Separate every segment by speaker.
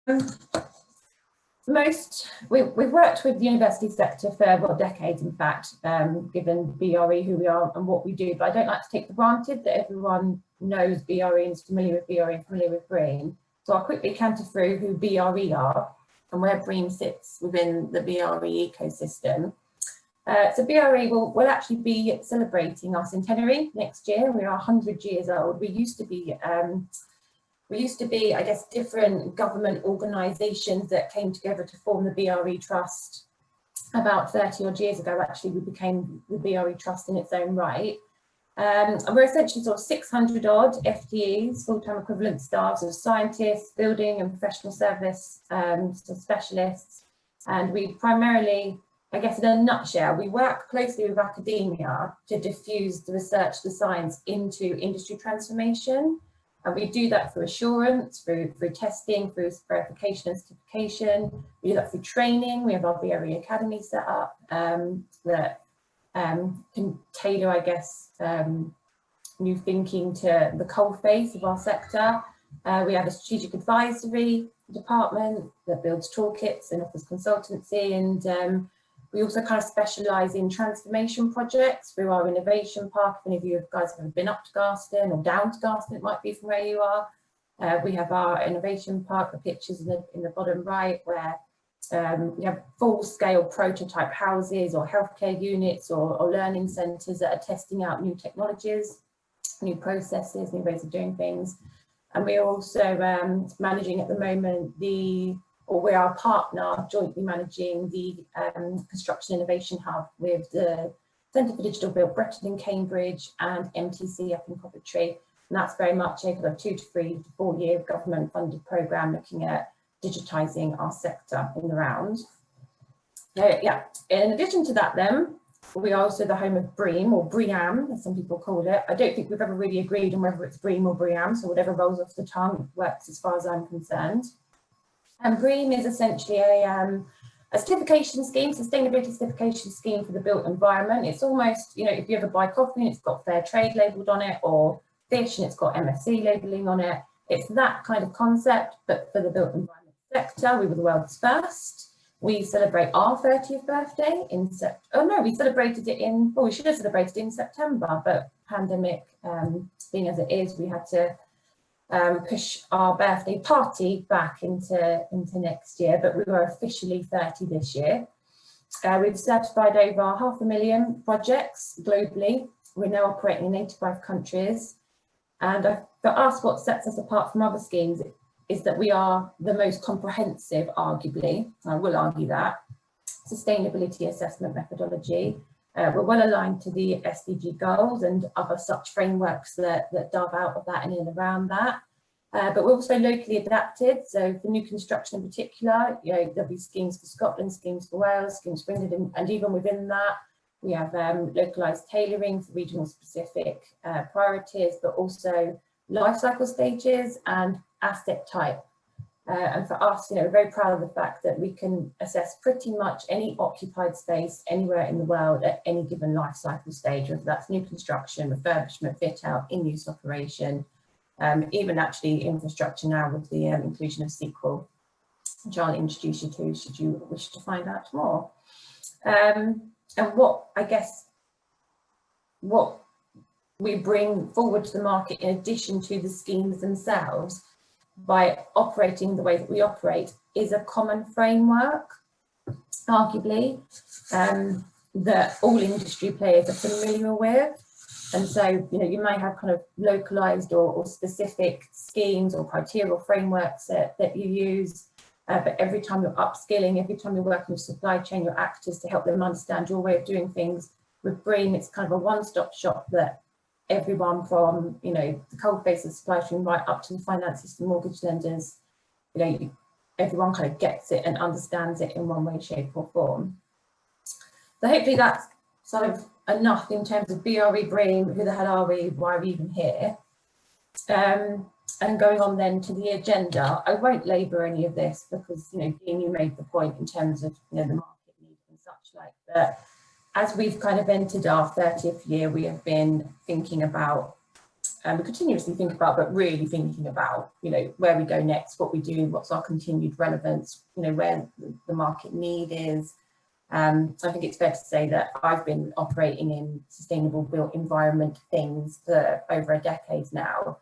Speaker 1: We've worked with the university sector for, well, decades, in fact, given BRE, who we are and what we do, but I don't like to take for granted that everyone knows BRE and is familiar with BRE and familiar with BREEAM. So I'll quickly canter through who BRE are and where BREEAM sits within the BRE ecosystem. So BRE will actually be celebrating our centenary next year. We are 100 years old. We used to be, I guess, different government organisations that came together to form the BRE Trust about 30 odd years ago. Actually, we became the BRE Trust in its own right. And we're essentially sort of 600 odd FTEs, full-time equivalent staff, of scientists, building and professional service specialists. And we primarily, I guess in a nutshell, we work closely with academia to diffuse the research, the science into industry transformation. And we do that through assurance, through testing, through verification and certification. We do that through training. We have our BRE Academy set up that can tailor, I guess, new thinking to the coalface of our sector. We have a strategic advisory department that builds toolkits and offers consultancy, and we also kind of specialise in transformation projects through our innovation park. If any of you guys have ever been up to Garston or down to Garston, it might be from where you are. We have our innovation park, the pictures in the bottom right, where we have full-scale prototype houses or healthcare units or learning centres that are testing out new technologies, new processes, new ways of doing things. And we are also managing at the moment we are a partner jointly managing the Construction Innovation Hub with the Centre for Digital Built Bretton in Cambridge and MTC up in Coventry. And that's very much a kind of 2 to 3 to 4 year government funded programme looking at digitising our sector in the round. Yeah, in addition to that then, we are also the home of BREEAM, or BREEAM, as some people call it. I don't think we've ever really agreed on whether it's BREEAM or BREEAM, so whatever rolls off the tongue works as far as I'm concerned. And BREEAM is essentially a certification scheme, sustainability certification scheme for the built environment. It's almost, you know, if you ever buy coffee and it's got fair trade labelled on it, or fish and it's got MSC labelling on it, it's that kind of concept, but for the built environment sector. We were the world's first. We celebrate our 30th birthday in we celebrated it in, well, we should have celebrated it in September, but pandemic being as it is, we had to push our birthday party back into next year, but we were officially 30 this year. We've certified over 500,000 projects globally. We're now operating in 85 countries. And for us, what sets us apart from other schemes is that we are the most comprehensive, arguably, I will argue that, sustainability assessment methodology. We're well aligned to the SDG goals and other such frameworks that dove out of that and in and around that. But we're also locally adapted. So for new construction in particular, you know, there'll be schemes for Scotland, schemes for Wales, schemes for England, and even within that, we have localised tailoring for regional specific priorities, but also life cycle stages and asset type. And for us, you know, we're very proud of the fact that we can assess pretty much any occupied space anywhere in the world at any given life cycle stage, whether that's new construction, refurbishment, fit out, in-use operation, even actually infrastructure now with the inclusion of SQL, which I'll introduce you to should you wish to find out more. And what we bring forward to the market in addition to the schemes themselves by operating the way that we operate is a common framework, arguably, that all industry players are familiar with. And so, you know, you may have kind of localized or specific schemes or criteria or frameworks that you use, but every time you're upskilling, every time you're working with supply chain, your actors to help them understand your way of doing things. With BREEAM, it's kind of a one-stop shop that everyone from, you know, the coalface of supply chain right up to the finances, the mortgage lenders, you know, everyone kind of gets it and understands it in one way, shape or form. So hopefully that's sort of enough in terms of BRE, BREEAM, who the hell are we, why are we even here? And going on then to the agenda, I won't labour any of this because, you know, Dean, you made the point in terms of, you know, the market needs and such like that. As we've kind of entered our 30th year, we have been thinking about we continuously think about, but really thinking about, you know, where we go next, what we do, what's our continued relevance, you know, where the market need is. I think it's fair to say that I've been operating in sustainable built environment things for over a decade now,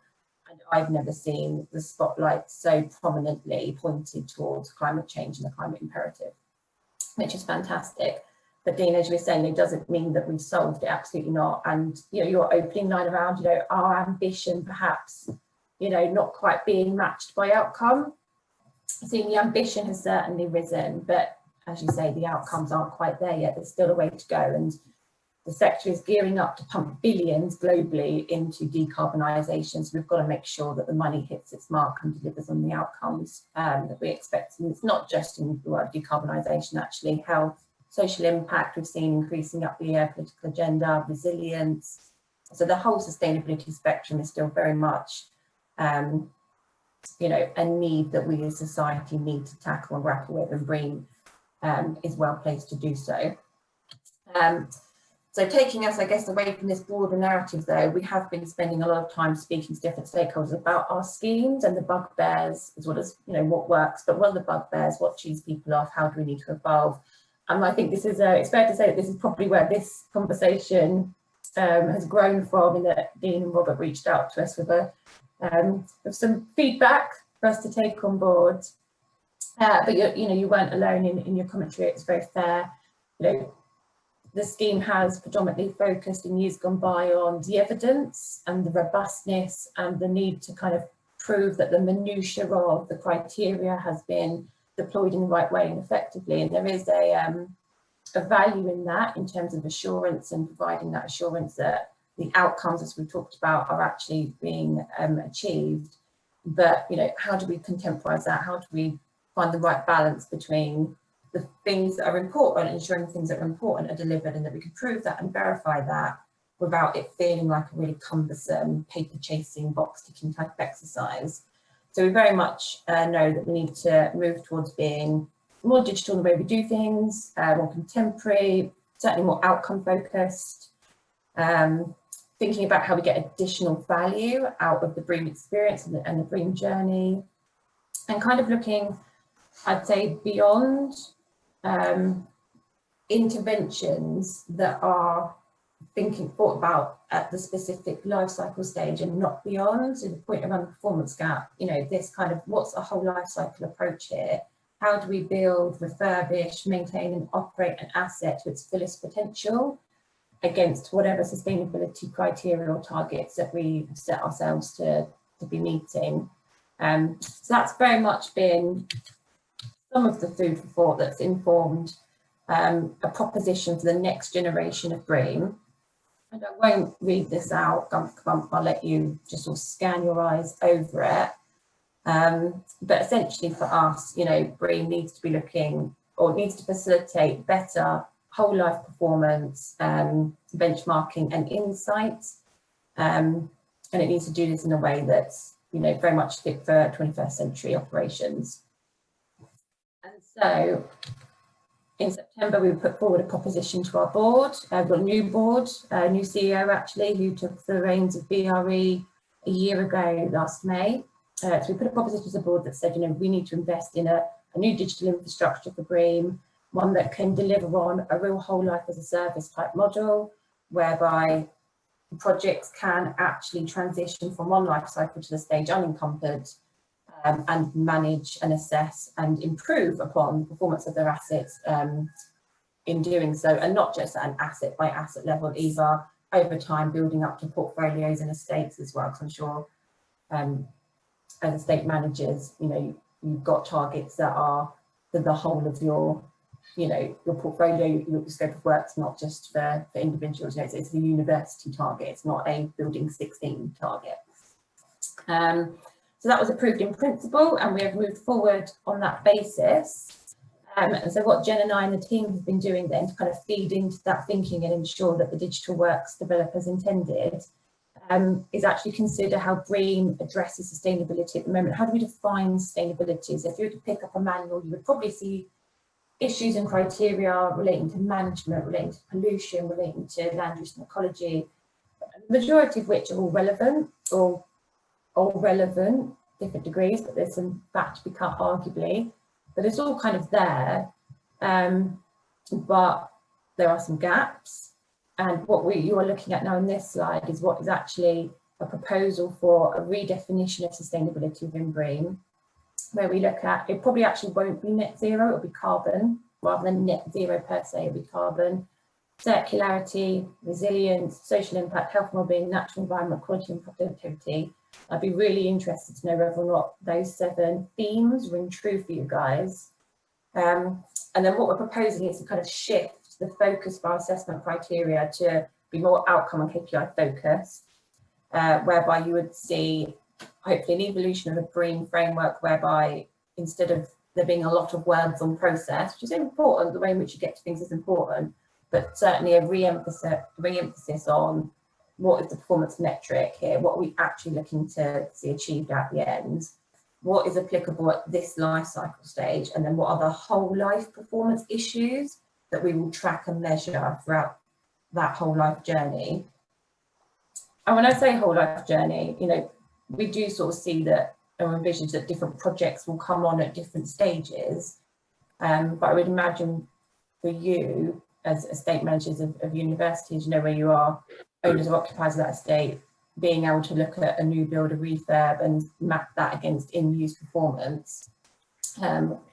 Speaker 1: and I've never seen the spotlight so prominently pointed towards climate change and the climate imperative, which is fantastic. But Dean, as you were saying, it doesn't mean that we've solved it, absolutely not. And, you know, your opening line around, you know, our ambition perhaps, you know, not quite being matched by outcome. I think the ambition has certainly risen, but as you say, the outcomes aren't quite there yet. There's still a way to go. And the sector is gearing up to pump billions globally into decarbonisation. So we've got to make sure that the money hits its mark and delivers on the outcomes that we expect. And it's not just in the world of decarbonisation, actually, health, social impact, we've seen increasing up the political agenda, resilience. So the whole sustainability spectrum is still very much, you know, a need that we as society need to tackle and grapple with, and BREEAM is well placed to do so. So taking us, I guess, away from this broader narrative, though, we have been spending a lot of time speaking to different stakeholders about our schemes and the bugbears, as well as, you know, what works, but what are the bugbears, what cheese people off, how do we need to evolve? And I think this is, it's fair to say that this is probably where this conversation has grown from, in that Dean and Robert reached out to us with some feedback for us to take on board. But you know, you weren't alone in your commentary. It's very fair. You know, the scheme has predominantly focused in years gone by on the evidence and the robustness and the need to kind of prove that the minutiae of the criteria has been deployed in the right way and effectively. And there is a value in that, in terms of assurance and providing that assurance that the outcomes, as we talked about, are actually being achieved. But, you know, how do we contemporize that? How do we find the right balance between the things that are important, ensuring things that are important are delivered, and that we can prove that and verify that without it feeling like a really cumbersome paper chasing, box ticking type of exercise. So we very much know that we need to move towards being more digital in the way we do things, more contemporary, certainly more outcome focused, thinking about how we get additional value out of the BREEAM experience and the BREEAM journey, and kind of looking, I'd say, beyond interventions that are thought about at the specific life cycle stage and not beyond. So the point around the performance gap, you know, this kind of, what's a whole life cycle approach here? How do we build, refurbish, maintain and operate an asset to its fullest potential against whatever sustainability criteria or targets that we have set ourselves to be meeting? So that's very much been some of the food for thought that's informed a proposition for the next generation of BREEAM. And I won't read this out, I'll let you just sort of scan your eyes over it. But essentially for us, you know, BREEAM needs to be looking, or needs to facilitate better whole life performance, benchmarking and insights. And it needs to do this in a way that's, you know, very much fit for 21st century operations. And so in September, we put forward a proposition to our board. We've got a new board, a new CEO actually, who took the reins of BRE a year ago last May. So we put a proposition to the board that said, you know, we need to invest in a new digital infrastructure for BREEAM, one that can deliver on a real whole life as a service type model, whereby projects can actually transition from one life cycle to the stage unencumbered, and manage and assess and improve upon the performance of their assets in doing so, and not just at an asset by asset level, either over time building up to portfolios and estates as well. Because I'm sure as estate managers, you know, you've got targets that are for the whole of your, you know, your portfolio, your scope of work's not just for individuals. You know, it's a university target, it's not a building 16 target. So that was approved in principle, and we have moved forward on that basis. And so what Jen and I and the team have been doing then to kind of feed into that thinking and ensure that the digital works develop as intended, is actually consider how BREEAM addresses sustainability at the moment. How do we define sustainability? So if you were to pick up a manual, you would probably see issues and criteria relating to management, relating to pollution, relating to land use and ecology. the majority of which are all relevant, or relevant, different degrees, but there's some fat to be cut arguably, but it's all kind of there. But there are some gaps, and what you are looking at now in this slide is what is actually a proposal for a redefinition of sustainability within BREEAM, where we look at, it probably actually won't be net zero, it'll be carbon, rather than net zero per se, it'll be carbon, circularity, resilience, social impact, health and wellbeing, natural environment, quality and productivity. I'd be really interested to know whether or not those 7 themes ring true for you guys. And then what we're proposing is to kind of shift the focus of our assessment criteria to be more outcome and KPI focused, whereby you would see hopefully an evolution of a BREEAM framework whereby instead of there being a lot of words on process, which is important, the way in which you get to things is important, but certainly a re-emphasis on what is the performance metric here, what are we actually looking to see achieved at the end, what is applicable at this life cycle stage, and then what are the whole life performance issues that we will track and measure throughout that whole life journey. And when I say whole life journey, you know, we do sort of see that or envision that different projects will come on at different stages. But I would imagine for you as estate managers of universities, you know, where you are owners or occupiers of that estate, being able to look at a new build, a refurb and map that against in-use performance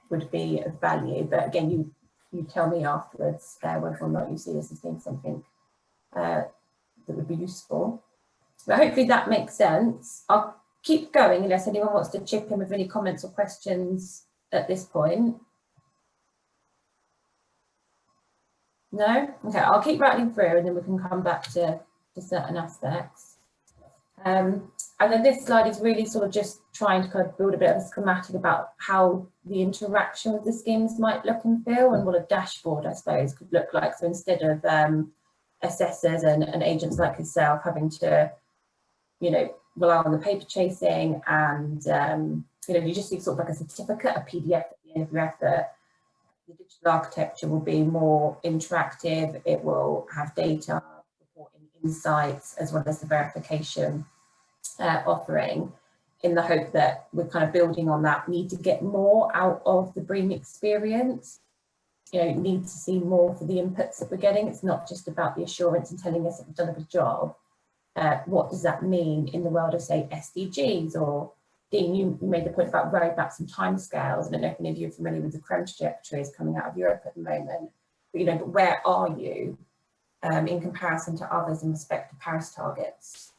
Speaker 1: would be of value. But again, you tell me afterwards whether or not you see this as being something that would be useful. But hopefully that makes sense. I'll keep going unless anyone wants to chip in with any comments or questions at this point. No? Okay, I'll keep rattling through and then we can come back to certain aspects. And then this slide is really sort of just trying to kind of build a bit of a schematic about how the interaction with the schemes might look and feel, and what a dashboard, I suppose, could look like. So instead of assessors and agents like yourself having to, you know, rely on the paper chasing and, you know, you just see sort of like a certificate, a PDF at the end of your effort. The digital architecture will be more interactive. It will have data, reporting insights, as well as the verification offering, in the hope that we're kind of building on that. Need to get more out of the BREEAM experience. You know, need to see more for the inputs that we're getting. It's not just about the assurance and telling us that we've done a good job. What does that mean in the world of, say, SDGs? Or Dean, you made the point about roadmaps and timescales. I don't know if any of you are familiar with the CRREM trajectories coming out of Europe at the moment. But, you know, but where are you in comparison to others in respect to Paris targets?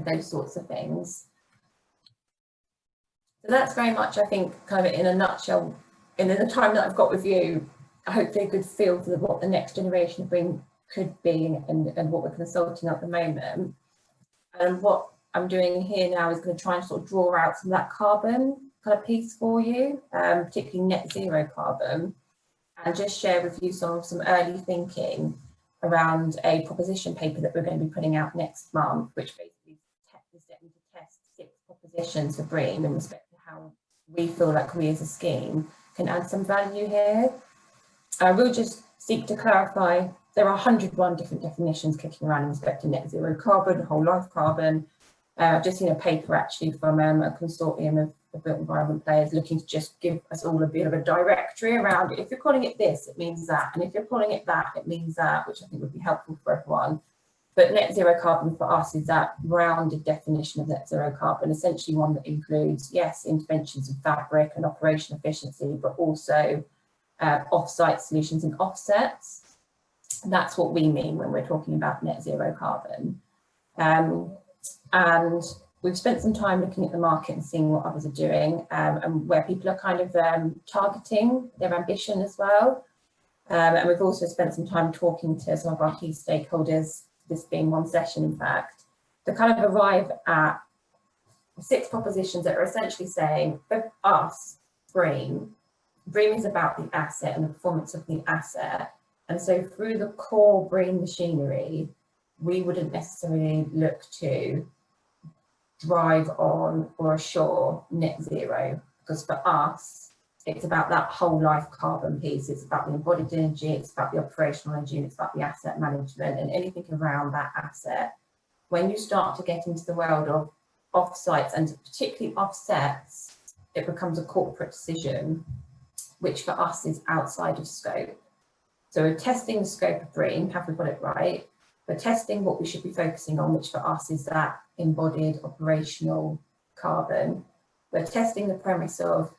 Speaker 1: Those sorts of things. So that's very much, I think, kind of in a nutshell, and in the time that I've got with you, hopefully a good feel for what the next generation of BREEAM could be and what we're consulting at the moment. And what I'm doing here now is going to try and sort of draw out some of that carbon kind of piece for you, particularly net zero carbon, and just share with you some early thinking around a proposition paper that we're going to be putting out next month, which basically is setting to test 6 propositions for BREEAM in respect to how we feel like we as a scheme can add some value here. I will just seek to clarify, there are 101 different definitions kicking around in respect to net zero carbon, whole life carbon. I've just seen a paper actually from a consortium of built environment players looking to just give us all a bit of a directory around it. If you're calling it this, it means that. And if you're calling it that, it means that, which I think would be helpful for everyone. But net zero carbon for us is that rounded definition of net zero carbon, essentially one that includes, yes, interventions in fabric and operation efficiency, but also off-site solutions and offsets. That's what we mean when we're talking about net zero carbon. And we've spent some time looking at the market and seeing what others are doing, and where people are kind of targeting their ambition as well. And we've also spent some time talking to some of our key stakeholders, this being one session in fact, to kind of arrive at 6 propositions that are essentially saying, for us, BREEAM is about the asset and the performance of the asset. And so through the core BREEAM machinery, we wouldn't necessarily look to drive on or assure net zero, because for us, it's about that whole life carbon piece. It's about the embodied energy, it's about the operational energy, and it's about the asset management and anything around that asset when you start to get into the world of offsites and particularly offsets, it becomes a corporate decision, which for us is outside of scope. So we're testing the scope of BREEAM, have we got it right? We're testing what we should be focusing on, which for us is that embodied operational carbon. We're testing the premise of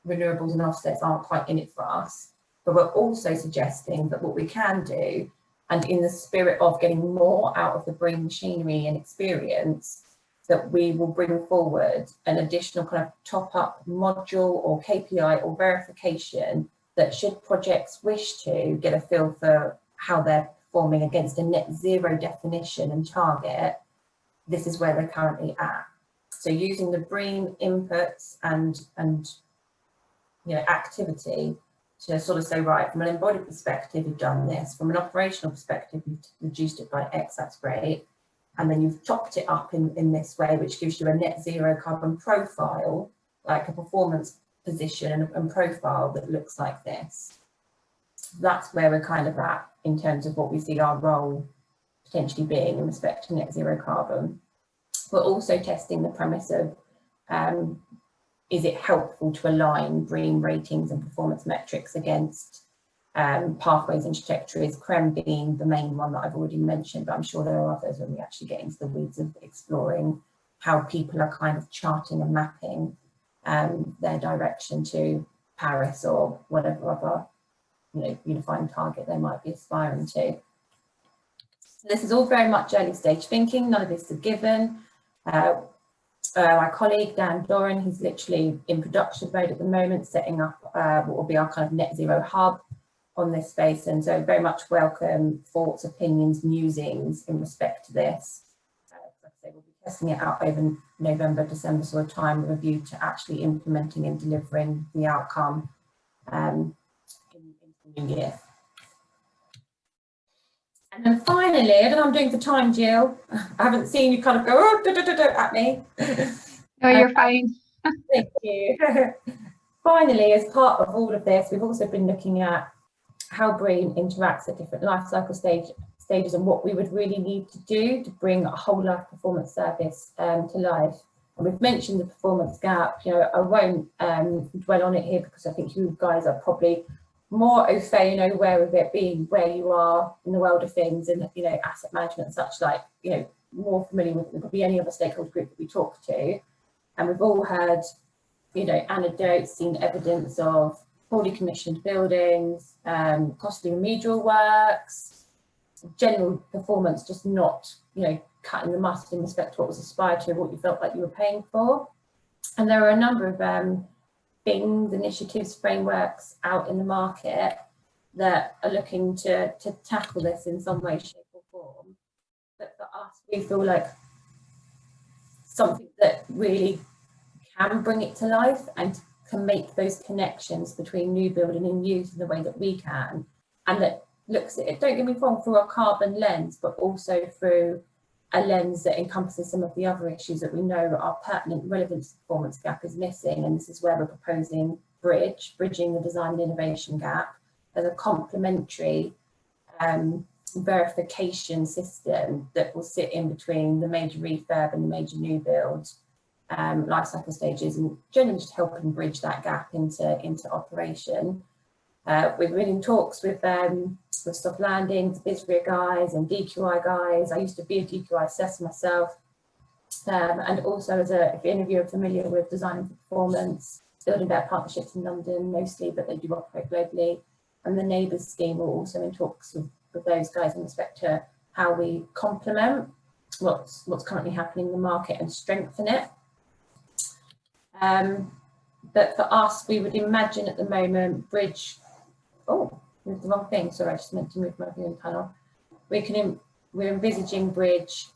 Speaker 1: renewables and offsets aren't quite in it for us, but we're also suggesting that what we can do, and in the spirit of getting more out of the BREEAM machinery and experience, that we will bring forward an additional kind of top-up module or KPI or verification that should projects wish to get a feel for how they're performing against a net zero definition and target, this is where they're currently at. So using the BREEAM inputs and activity to sort of say, right, from an embodied perspective, you've done this. From an operational perspective, you've reduced it by X, that's great. And then you've topped it up in this way, which gives you a net zero carbon profile, like a performance position and profile that looks like this. That's where we're kind of at in terms of what we see our role potentially being in respect to net zero carbon. We're also testing the premise of, is it helpful to align BREEAM ratings and performance metrics against pathways and trajectories, CREM being the main one that I've already mentioned, but I'm sure there are others when we actually get into the weeds of exploring how people are kind of charting and mapping their direction to Paris or whatever other unifying target they might be aspiring to. So this is all very much early stage thinking, none of this is given. My colleague Dan Doran, he's literally in production mode at the moment, setting up what will be our kind of net zero hub on this space, and so very much welcome thoughts, opinions, musings in respect to this. Like I say, we'll be testing it out over November, December sort of time with a view to actually implementing and delivering the outcome in the new year. And then finally, I don't know what I'm doing for time, Jill. I haven't seen you kind of go at me.
Speaker 2: No, you're fine.
Speaker 1: Thank you. Finally, as part of all of this, we've also been looking at how BREEAM interacts at different life cycle stages and what we would really need to do to bring a whole life performance service to life. And we've mentioned the performance gap. I won't dwell on it here because I think you guys are probably more au fait and aware of it, being where you are in the world of things and asset management and such, like more familiar with probably any other stakeholder group that we talk to. And we've all heard anecdotes, seen evidence of poorly commissioned buildings, costly remedial works, general performance just not cutting the mustard in respect to what was aspired to, what you felt like you were paying for. And there are a number of things, initiatives, frameworks out in the market that are looking to tackle this in some way, shape or form. But for us, we feel like something that really can bring it to life and can make those connections between new building and use in the way that we can, and that looks at it, don't get me wrong, through a carbon lens, but also through a lens that encompasses some of the other issues that we know are pertinent, relevant to the performance gap is missing. And this is where we're proposing bridging the design and innovation gap as a complementary verification system that will sit in between the major refurb and the major new build life cycle stages, and generally just helping bridge that gap into operation. We've been in talks with Soft Landings, BizRia guys and DQI guys. I used to be a DQI assessor myself. And also if any of you are familiar with designing for performance, building better partnerships in London mostly, but they do operate globally. And the Neighbours scheme, we're also in talks with those guys in respect to how we complement what's currently happening in the market and strengthen it. But for us, we would imagine at the moment bridge. Oh, moved the wrong thing. Sorry, I just meant to move my viewing panel. We're envisaging bridge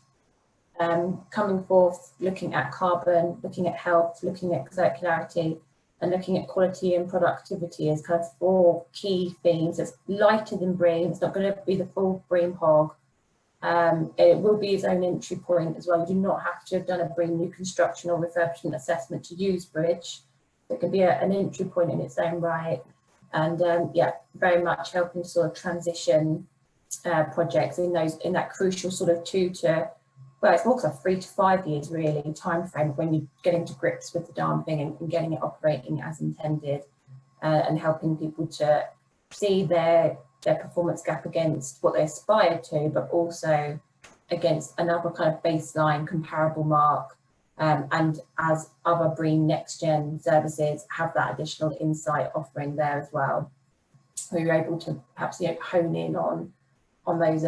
Speaker 1: coming forth, looking at carbon, looking at health, looking at circularity, and looking at quality and productivity as kind of 4 key themes. It's lighter than BREEAM. It's not going to be the full BREEAM hog. It will be its own entry point as well. You do not have to have done a BREEAM new construction or refurbishment assessment to use bridge. It can be an entry point in its own right. And yeah, very much helping to sort of transition projects in that crucial sort of 2 to well, it's more like 3 to 5 years really time frame when you're getting to grips with the darn thing and getting it operating as intended, and helping people to see their performance gap against what they aspire to, but also against another kind of baseline comparable mark, and as other BREEAM next gen services have that additional insight offering there as well, where you're able to perhaps hone in on those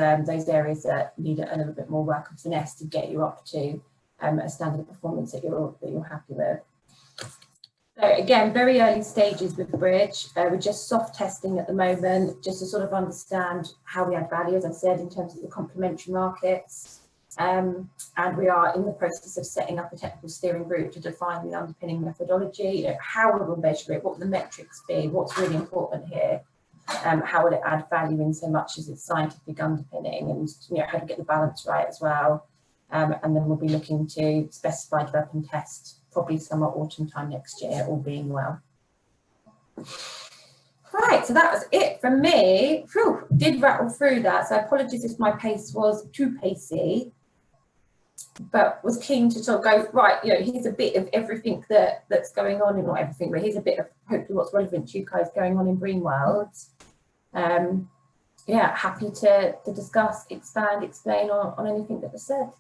Speaker 1: areas that need a little bit more work and finesse to get you up to a standard of performance that you're happy with. So again, very early stages with Bridge. We're just soft testing at the moment, just to sort of understand how we add value, as I said, in terms of the complementary markets. And we are in the process of setting up a technical steering group to define the underpinning methodology. How will we measure it? What will the metrics be? What's really important here? How will it add value in so much as its scientific underpinning, and how to get the balance right as well. And then we'll be looking to specify, develop and test probably summer, autumn time next year, all being well. Right, so that was it from me. Whew, did rattle through that, so apologies if my pace was too pacey, but was keen to sort of go, right, here's a bit of everything that's going on, not everything, but here's a bit of hopefully what's relevant to you guys going on in BREEAM World. Yeah, happy to discuss, expand, explain on anything that was said.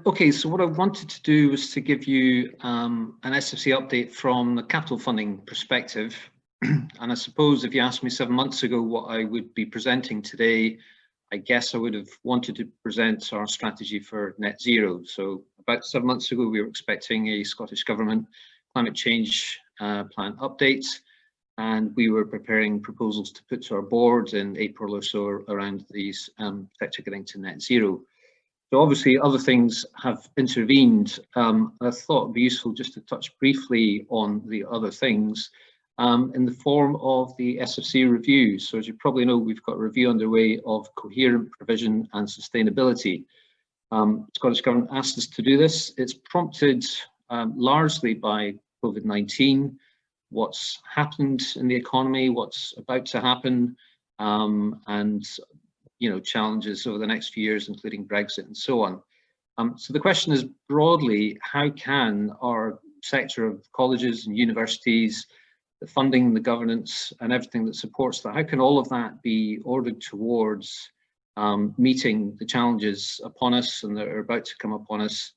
Speaker 3: Okay, so what I wanted to do was to give you an SFC update from the capital funding perspective. And I suppose if you asked me 7 months ago what I would be presenting today, I guess I would have wanted to present our strategy for net zero. So about 7 months ago, we were expecting a Scottish Government climate change plan update, and we were preparing proposals to put to our board in April or so around these sector getting to net zero. So obviously other things have intervened. I thought it'd be useful just to touch briefly on the other things in the form of the SFC review. So as you probably know, we've got a review underway of coherent provision and sustainability. Scottish Government asked us to do this. It's prompted largely by COVID-19, what's happened in the economy, what's about to happen, and challenges over the next few years, including Brexit and so on. So the question is broadly, how can our sector of colleges and universities, the funding, the governance and everything that supports that, how can all of that be ordered towards meeting the challenges upon us and that are about to come upon us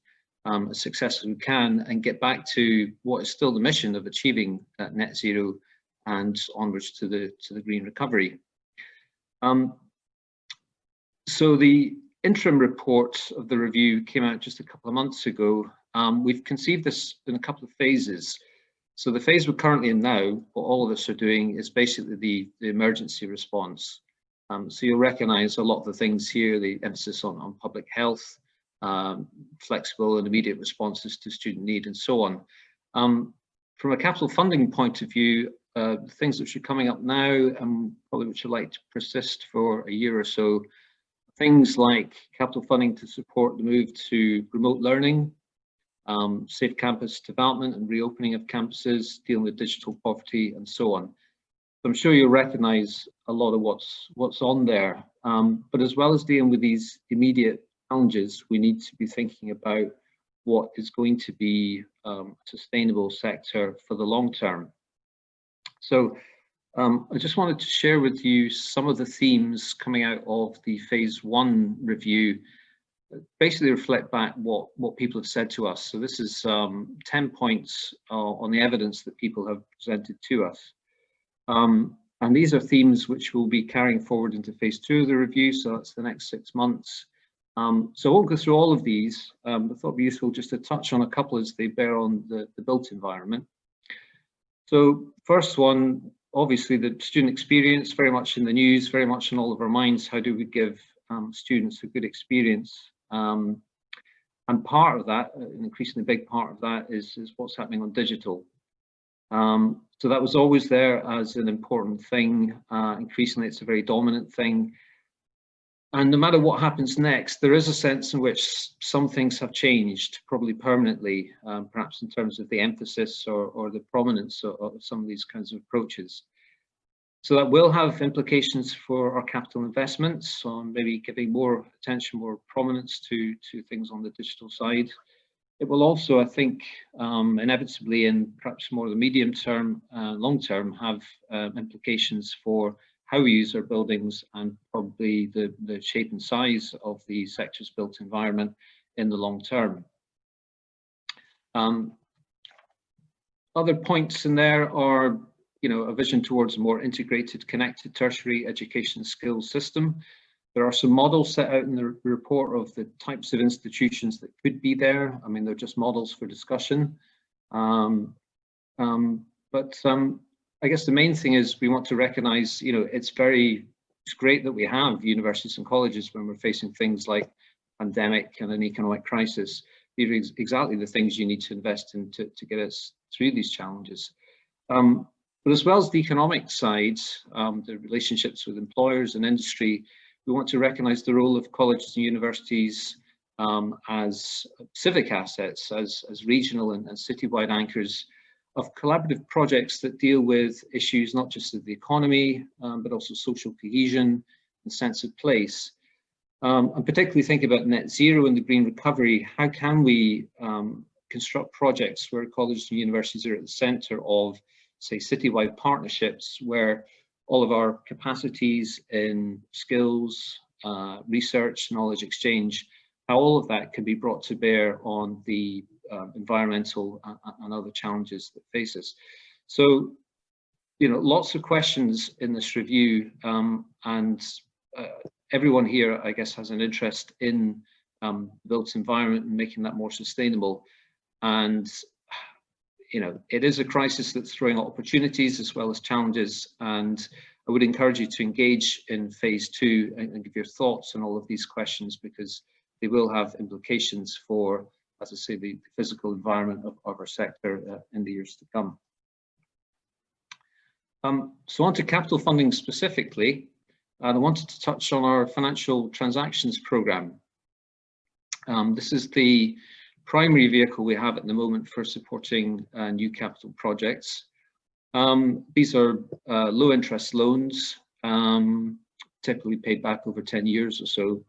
Speaker 3: as successfully as we can, and get back to what is still the mission of achieving that net zero and onwards to the green recovery. So the interim report of the review came out just a couple of months ago. We've conceived this in a couple of phases. So the phase we're currently in now, what all of us are doing is basically the emergency response. So you'll recognise a lot of the things here, the emphasis on public health, flexible and immediate responses to student need and so on. From a capital funding point of view, the things which are coming up now and probably which are like to persist for a year or so, things like capital funding to support the move to remote learning, safe campus development and reopening of campuses, dealing with digital poverty and so on. So I'm sure you'll recognise a lot of what's on there, but as well as dealing with these immediate challenges, we need to be thinking about what is going to be a sustainable sector for the long term. So I just wanted to share with you some of the themes coming out of the phase 1 review, basically reflect back what people have said to us. So this is 10 points on the evidence that people have presented to us. And these are themes which we'll be carrying forward into phase 2 of the review, so that's the next 6 months. So I won't go through all of these, but I thought it'd be useful just to touch on a couple as they bear on the built environment. So first one, obviously the student experience, very much in the news, very much in all of our minds. How do we give students a good experience? And part of that, an increasingly big part of that is what's happening on digital. So that was always there as an important thing. Increasingly, it's a very dominant thing. And no matter what happens next, there is a sense in which some things have changed, probably permanently, perhaps in terms of the emphasis or the prominence of some of these kinds of approaches. So that will have implications for our capital investments on maybe giving more attention, more prominence to things on the digital side. It will also, I think, inevitably in perhaps more the medium term, long term, have implications for how we use our buildings and probably the shape and size of the sector's built environment in the long term. Other points in there are, a vision towards a more integrated, connected tertiary education skills system. There are some models set out in the report of the types of institutions that could be there. I mean, they're just models for discussion. I guess the main thing is we want to recognise, it's great that we have universities and colleges when we're facing things like pandemic and an economic crisis. These are exactly the things you need to invest in to get us through these challenges. But as well as the economic side, the relationships with employers and industry, we want to recognise the role of colleges and universities as civic assets, as regional and citywide anchors of collaborative projects that deal with issues not just of the economy, but also social cohesion and sense of place. And particularly think about net zero and the green recovery. How can we construct projects where colleges and universities are at the centre of, say, citywide partnerships where all of our capacities in skills, research, knowledge exchange, how all of that can be brought to bear on the environmental and other challenges that face us. So, lots of questions in this review, and everyone here, I guess, has an interest in the built environment and making that more sustainable. And it is a crisis that's throwing opportunities as well as challenges, and I would encourage you to engage in phase 2 and give your thoughts on all of these questions, because they will have implications for, as I say, the physical environment of our sector in the years to come. So on to capital funding specifically, and I wanted to touch on our financial transactions programme. This is the primary vehicle we have at the moment for supporting new capital projects. These are low interest loans, typically paid back over 10 years or so.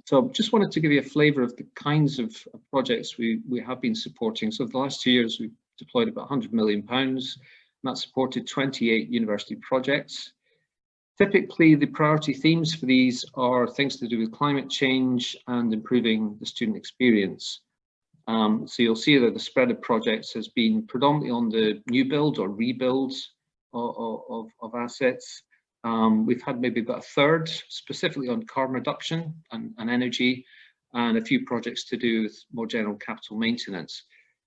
Speaker 3: So just wanted to give you a flavour of the kinds of projects we have been supporting. So for the last 2 years, we've deployed about £100 million, and that supported 28 university projects. Typically, the priority themes for these are things to do with climate change and improving the student experience. So you'll see that the spread of projects has been predominantly on the new build or rebuild of assets. We've had maybe about a third specifically on carbon reduction and energy, and a few projects to do with more general capital maintenance.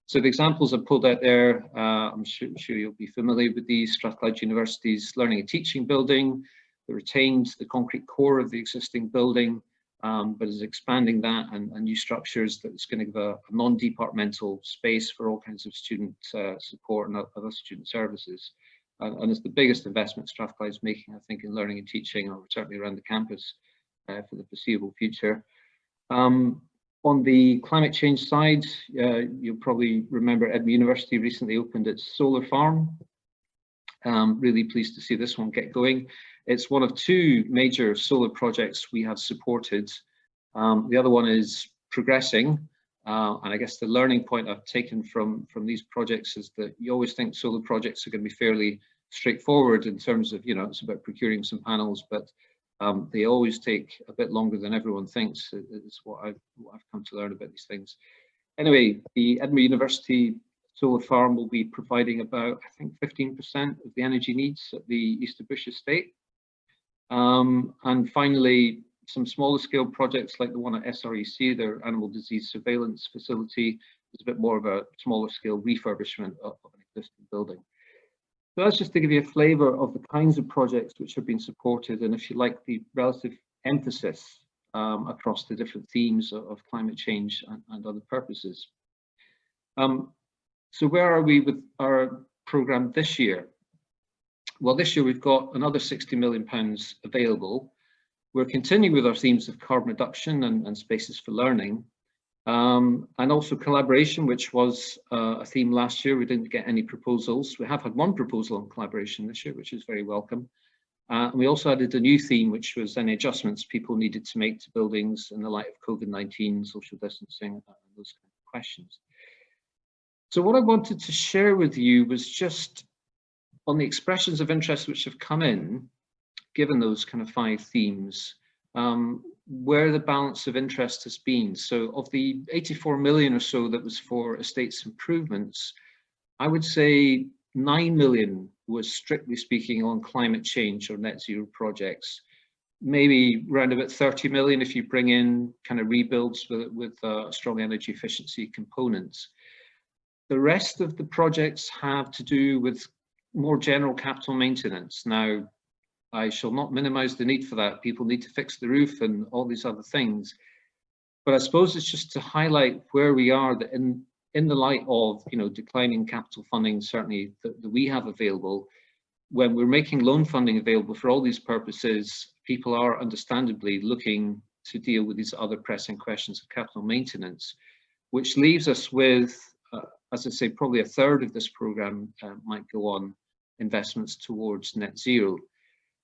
Speaker 3: So the examples I've pulled out there, I'm sure you'll be familiar with these. Strathclyde University's Learning and Teaching building, that retains the concrete core of the existing building, but is expanding that and new structures that's going to give a non-departmental space for all kinds of student support and other student services. And it's the biggest investment Strathclyde is making, I think, in learning and teaching, or certainly around the campus for the foreseeable future. On the climate change side, you'll probably remember Edinburgh University recently opened its solar farm. Really pleased to see this one get going. It's one of 2 major solar projects we have supported. The other one is progressing, and I guess the learning point I've taken from these projects is that you always think solar projects are going to be fairly straightforward in terms of, it's about procuring some panels, but they always take a bit longer than everyone thinks. It's what I've come to learn about these things. Anyway, the Edinburgh University solar farm will be providing about, I think, 15% of the energy needs at the Easter Bush estate. And finally, some smaller scale projects like the one at SREC, their animal disease surveillance facility, is a bit more of a smaller scale refurbishment of an existing building. So that's just to give you a flavour of the kinds of projects which have been supported, and if you like, the relative emphasis across the different themes of climate change and other purposes. So where are we with our programme this year? Well, this year we've got another £60 million available. We're continuing with our themes of carbon reduction and spaces for learning. And also collaboration, which was a theme last year. We didn't get any proposals. We have had one proposal on collaboration this year, which is very welcome. And we also added a new theme, which was any adjustments people needed to make to buildings in the light of COVID-19, social distancing, and those kind of questions. So what I wanted to share with you was just on the expressions of interest which have come in, given those kind of 5 themes, where the balance of interest has been. So of the 84 million or so that was for estates improvements, I would say 9 million was strictly speaking on climate change or net zero projects. Maybe around about 30 million if you bring in kind of rebuilds with strong energy efficiency components. The rest of the projects have to do with more general capital maintenance. Now, I shall not minimize the need for that. People need to fix the roof and all these other things. But I suppose it's just to highlight where we are, that in the light of, you know, declining capital funding, certainly that we have available, when we're making loan funding available for all these purposes, people are understandably looking to deal with these other pressing questions of capital maintenance, which leaves us with, as I say, probably a third of this programme might go on investments towards net zero.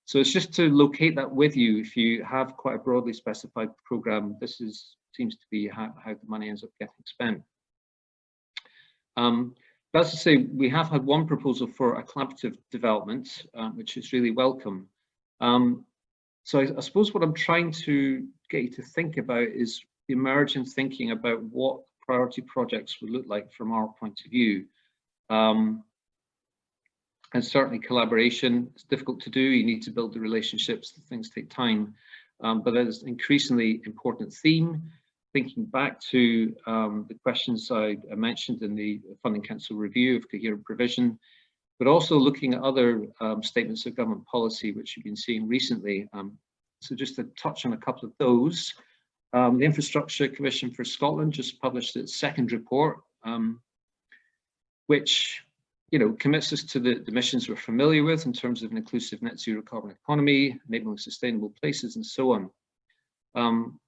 Speaker 3: So it's just to locate that with you. If you have quite a broadly specified programme, this seems to be how the money ends up getting spent. But as I say, we have had one proposal for a collaborative development, which is really welcome. So I suppose what I'm trying to get you to think about is the emergent thinking about what priority projects would look like from our point of view. And certainly collaboration is difficult to do. You need to build the relationships, things take time, but that is an increasingly important theme. Thinking back to the questions I mentioned in the Funding Council review of coherent provision, but also looking at other statements of government policy, which you've been seeing recently. So just to touch on a couple of those, the Infrastructure Commission for Scotland just published its second report, which, you know, commits us to the missions we're familiar with in terms of an inclusive net zero carbon economy, enabling sustainable places and so on.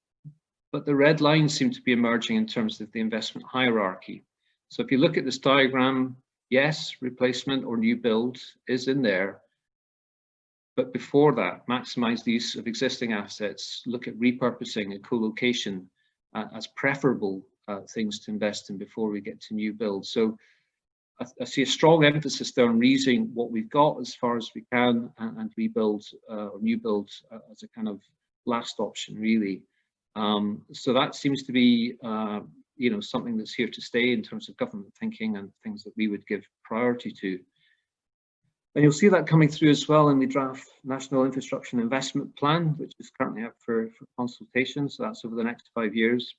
Speaker 3: But the red lines seem to be emerging in terms of the investment hierarchy. So if you look at this diagram, yes, replacement or new build is in there. But before that, maximize the use of existing assets, look at repurposing and co-location as preferable things to invest in before we get to new build. So I see a strong emphasis there on using what we've got as far as we can and rebuild or new build as a kind of last option, really. So that seems to be, you know, something that's here to stay in terms of government thinking and things that we would give priority to. And you'll see that coming through as well in the draft National Infrastructure and Investment Plan, which is currently up for consultation. So that's over the next 5 years.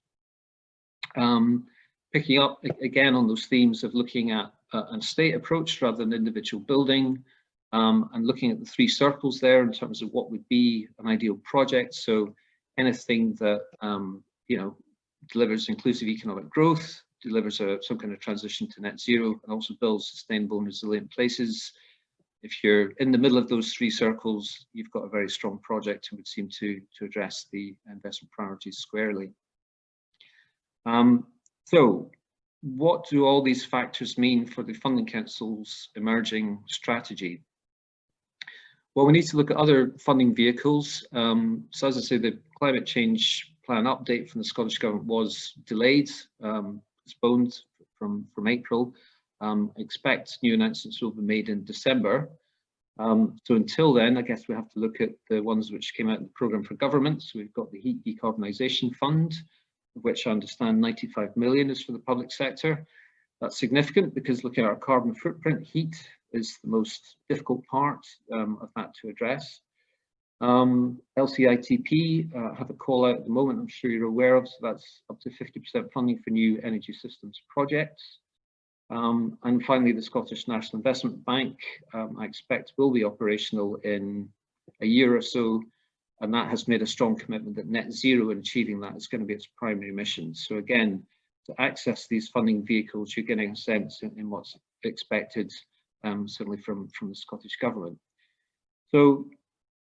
Speaker 3: Picking up again on those themes of looking at an estate approach rather than individual building, and looking at the 3 circles there in terms of what would be an ideal project. So anything that you know, delivers inclusive economic growth, delivers some kind of transition to net zero, and also builds sustainable and resilient places. If you're in the middle of those 3 circles, you've got a very strong project and would seem to address the investment priorities squarely. So what do all these factors mean for the Funding Council's emerging strategy? Well, we need to look at other funding vehicles. So as I say, the climate change plan update from the Scottish Government was delayed, postponed from April. Expect new announcements will be made in December. So until then, I guess we have to look at the ones which came out in the programme for government. So we've got the Heat Decarbonisation Fund, of which I understand 95 million is for the public sector. That's significant because looking at our carbon footprint, heat is the most difficult part of that to address. LCITP have a call out at the moment, I'm sure you're aware of, so that's up to 50% funding for new energy systems projects. And finally, the Scottish National Investment Bank, I expect will be operational in a year or so, and that has made a strong commitment that net zero and achieving that is going to be its primary mission. So again, to access these funding vehicles, you're getting a sense in what's expected, certainly from the Scottish Government. So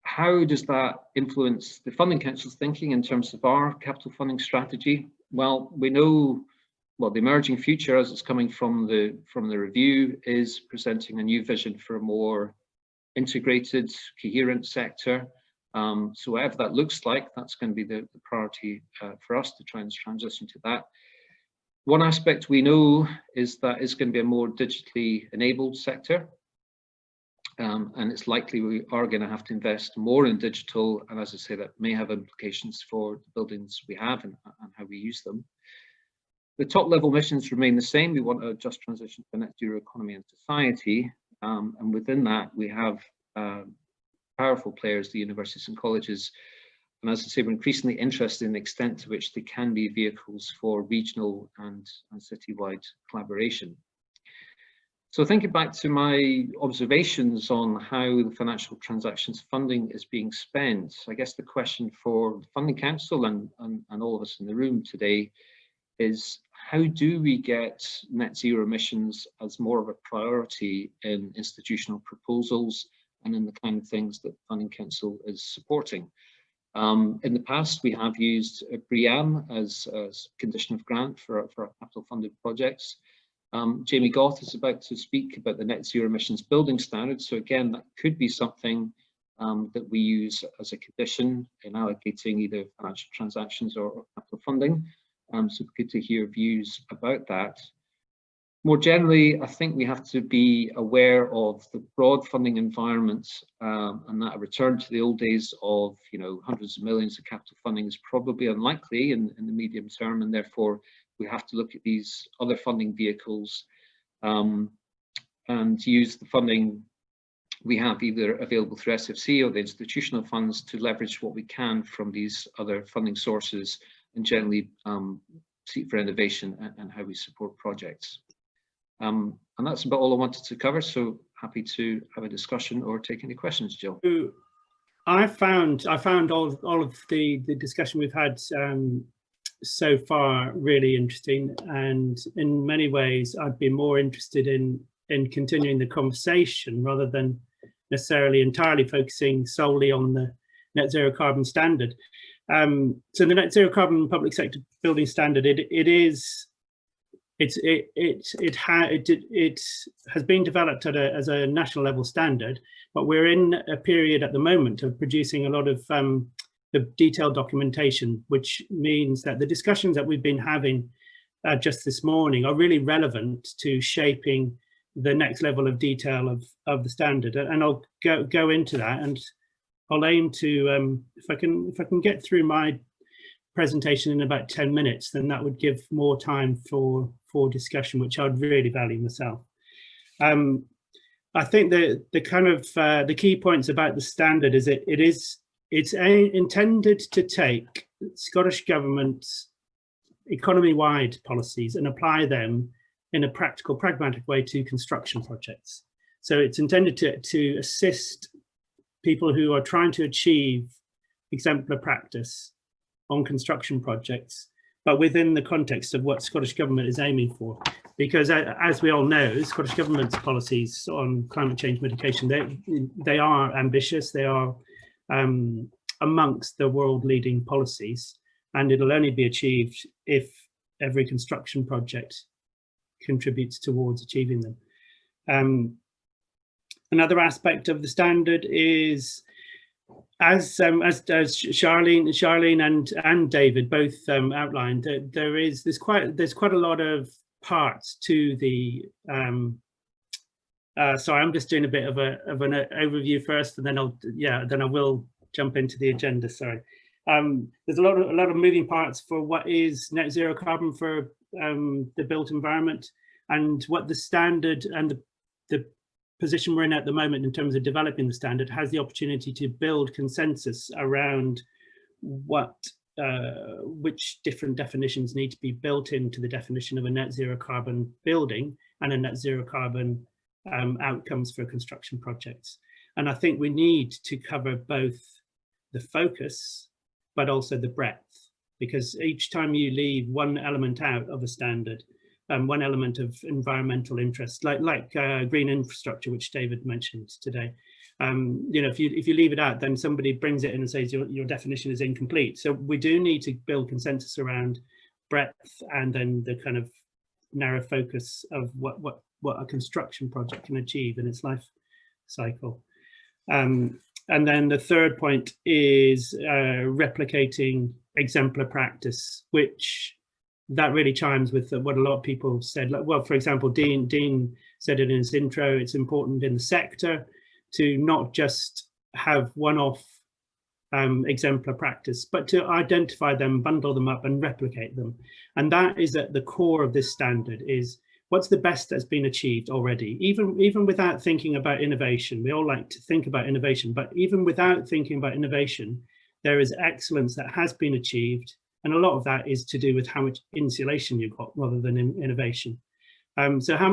Speaker 3: how does that influence the Funding Council's thinking in terms of our capital funding strategy? Well, we know, well, the emerging future as it's coming from the review is presenting a new vision for a more integrated, coherent sector. So whatever that looks like, that's going to be the priority for us to try and transition to that. One aspect we know is that it's going to be a more digitally enabled sector. And it's likely we are going to have to invest more in digital, and as I say, that may have implications for the buildings we have and how we use them. The top level missions remain the same. We want a just transition to a net zero economy and society, and within that we have powerful players, the universities and colleges, and as I say, we're increasingly interested in the extent to which they can be vehicles for regional and citywide collaboration. So thinking back to my observations on how the financial transactions funding is being spent, I guess the question for the Funding Council and all of us in the room today is, how do we get net zero emissions as more of a priority in institutional proposals and in the kind of things that the Funding Council is supporting? In the past, we have used BREEAM as condition of grant for our capital funded projects. Jamie Goth is about to speak about the net zero emissions building standard. So again, that could be something that we use as a condition in allocating either financial transactions or capital funding. So good to hear views about that. More generally, I think we have to be aware of the broad funding environment, and that a return to the old days of, hundreds of millions of capital funding is probably unlikely in the medium term, and therefore we have to look at these other funding vehicles and use the funding we have either available through SFC or the institutional funds to leverage what we can from these other funding sources, and generally seek for innovation and how we support projects. And that's about all I wanted to cover, so happy to have a discussion or take any questions, Jill.
Speaker 4: I found all of the discussion we've had so far really interesting, and in many ways I'd be more interested in continuing the conversation rather than necessarily entirely focusing solely on the net zero carbon standard. So the net zero carbon public sector building standard, it has been developed as a national level standard, but we're in a period at the moment of producing a lot of the detailed documentation, which means that the discussions that we've been having just this morning are really relevant to shaping the next level of detail of the standard. And I'll go into that, and I'll aim to, if I can get through my presentation in about 10 minutes, then that would give more time for discussion, which I'd really value myself. I think the kind of the key points about the standard is it's intended to take Scottish Government's economy-wide policies and apply them in a practical, pragmatic way to construction projects. So it's intended to assist people who are trying to achieve exemplar practice on construction projects, but within the context of what Scottish Government is aiming for. Because as we all know, Scottish Government's policies on climate change mitigation, they are ambitious, they are amongst the world leading policies, and it'll only be achieved if every construction project contributes towards achieving them. Another aspect of the standard is, as Charlene and David both outlined, there's quite a lot of parts to the. Sorry, I'm just doing a bit of an overview first, and then I will jump into the agenda. Sorry, there's a lot of moving parts for what is net zero carbon for the built environment, and what the standard and the position we're in at the moment in terms of developing the standard has the opportunity to build consensus around which different definitions need to be built into the definition of a net zero carbon building and a net zero carbon outcomes for construction projects. And I think we need to cover both the focus but also the breadth, because each time you leave one element out of a standard, one element of environmental interest, like green infrastructure, which David mentioned today, You know, if you leave it out, then somebody brings it in and says your definition is incomplete. So we do need to build consensus around breadth and then the kind of narrow focus of what a construction project can achieve in its life cycle. And then the third point is replicating exemplar practice, which that really chimes with what a lot of people said. Like, well, for example, Dean said it in his intro, it's important in the sector to not just have one-off exemplar practice, but to identify them, bundle them up and replicate them. And that is at the core of this standard, is what's the best that's been achieved already, even without thinking about innovation. We all like to think about innovation, but even without thinking about innovation, there is excellence that has been achieved. And a lot of that is to do with how much insulation you've got rather than innovation. So how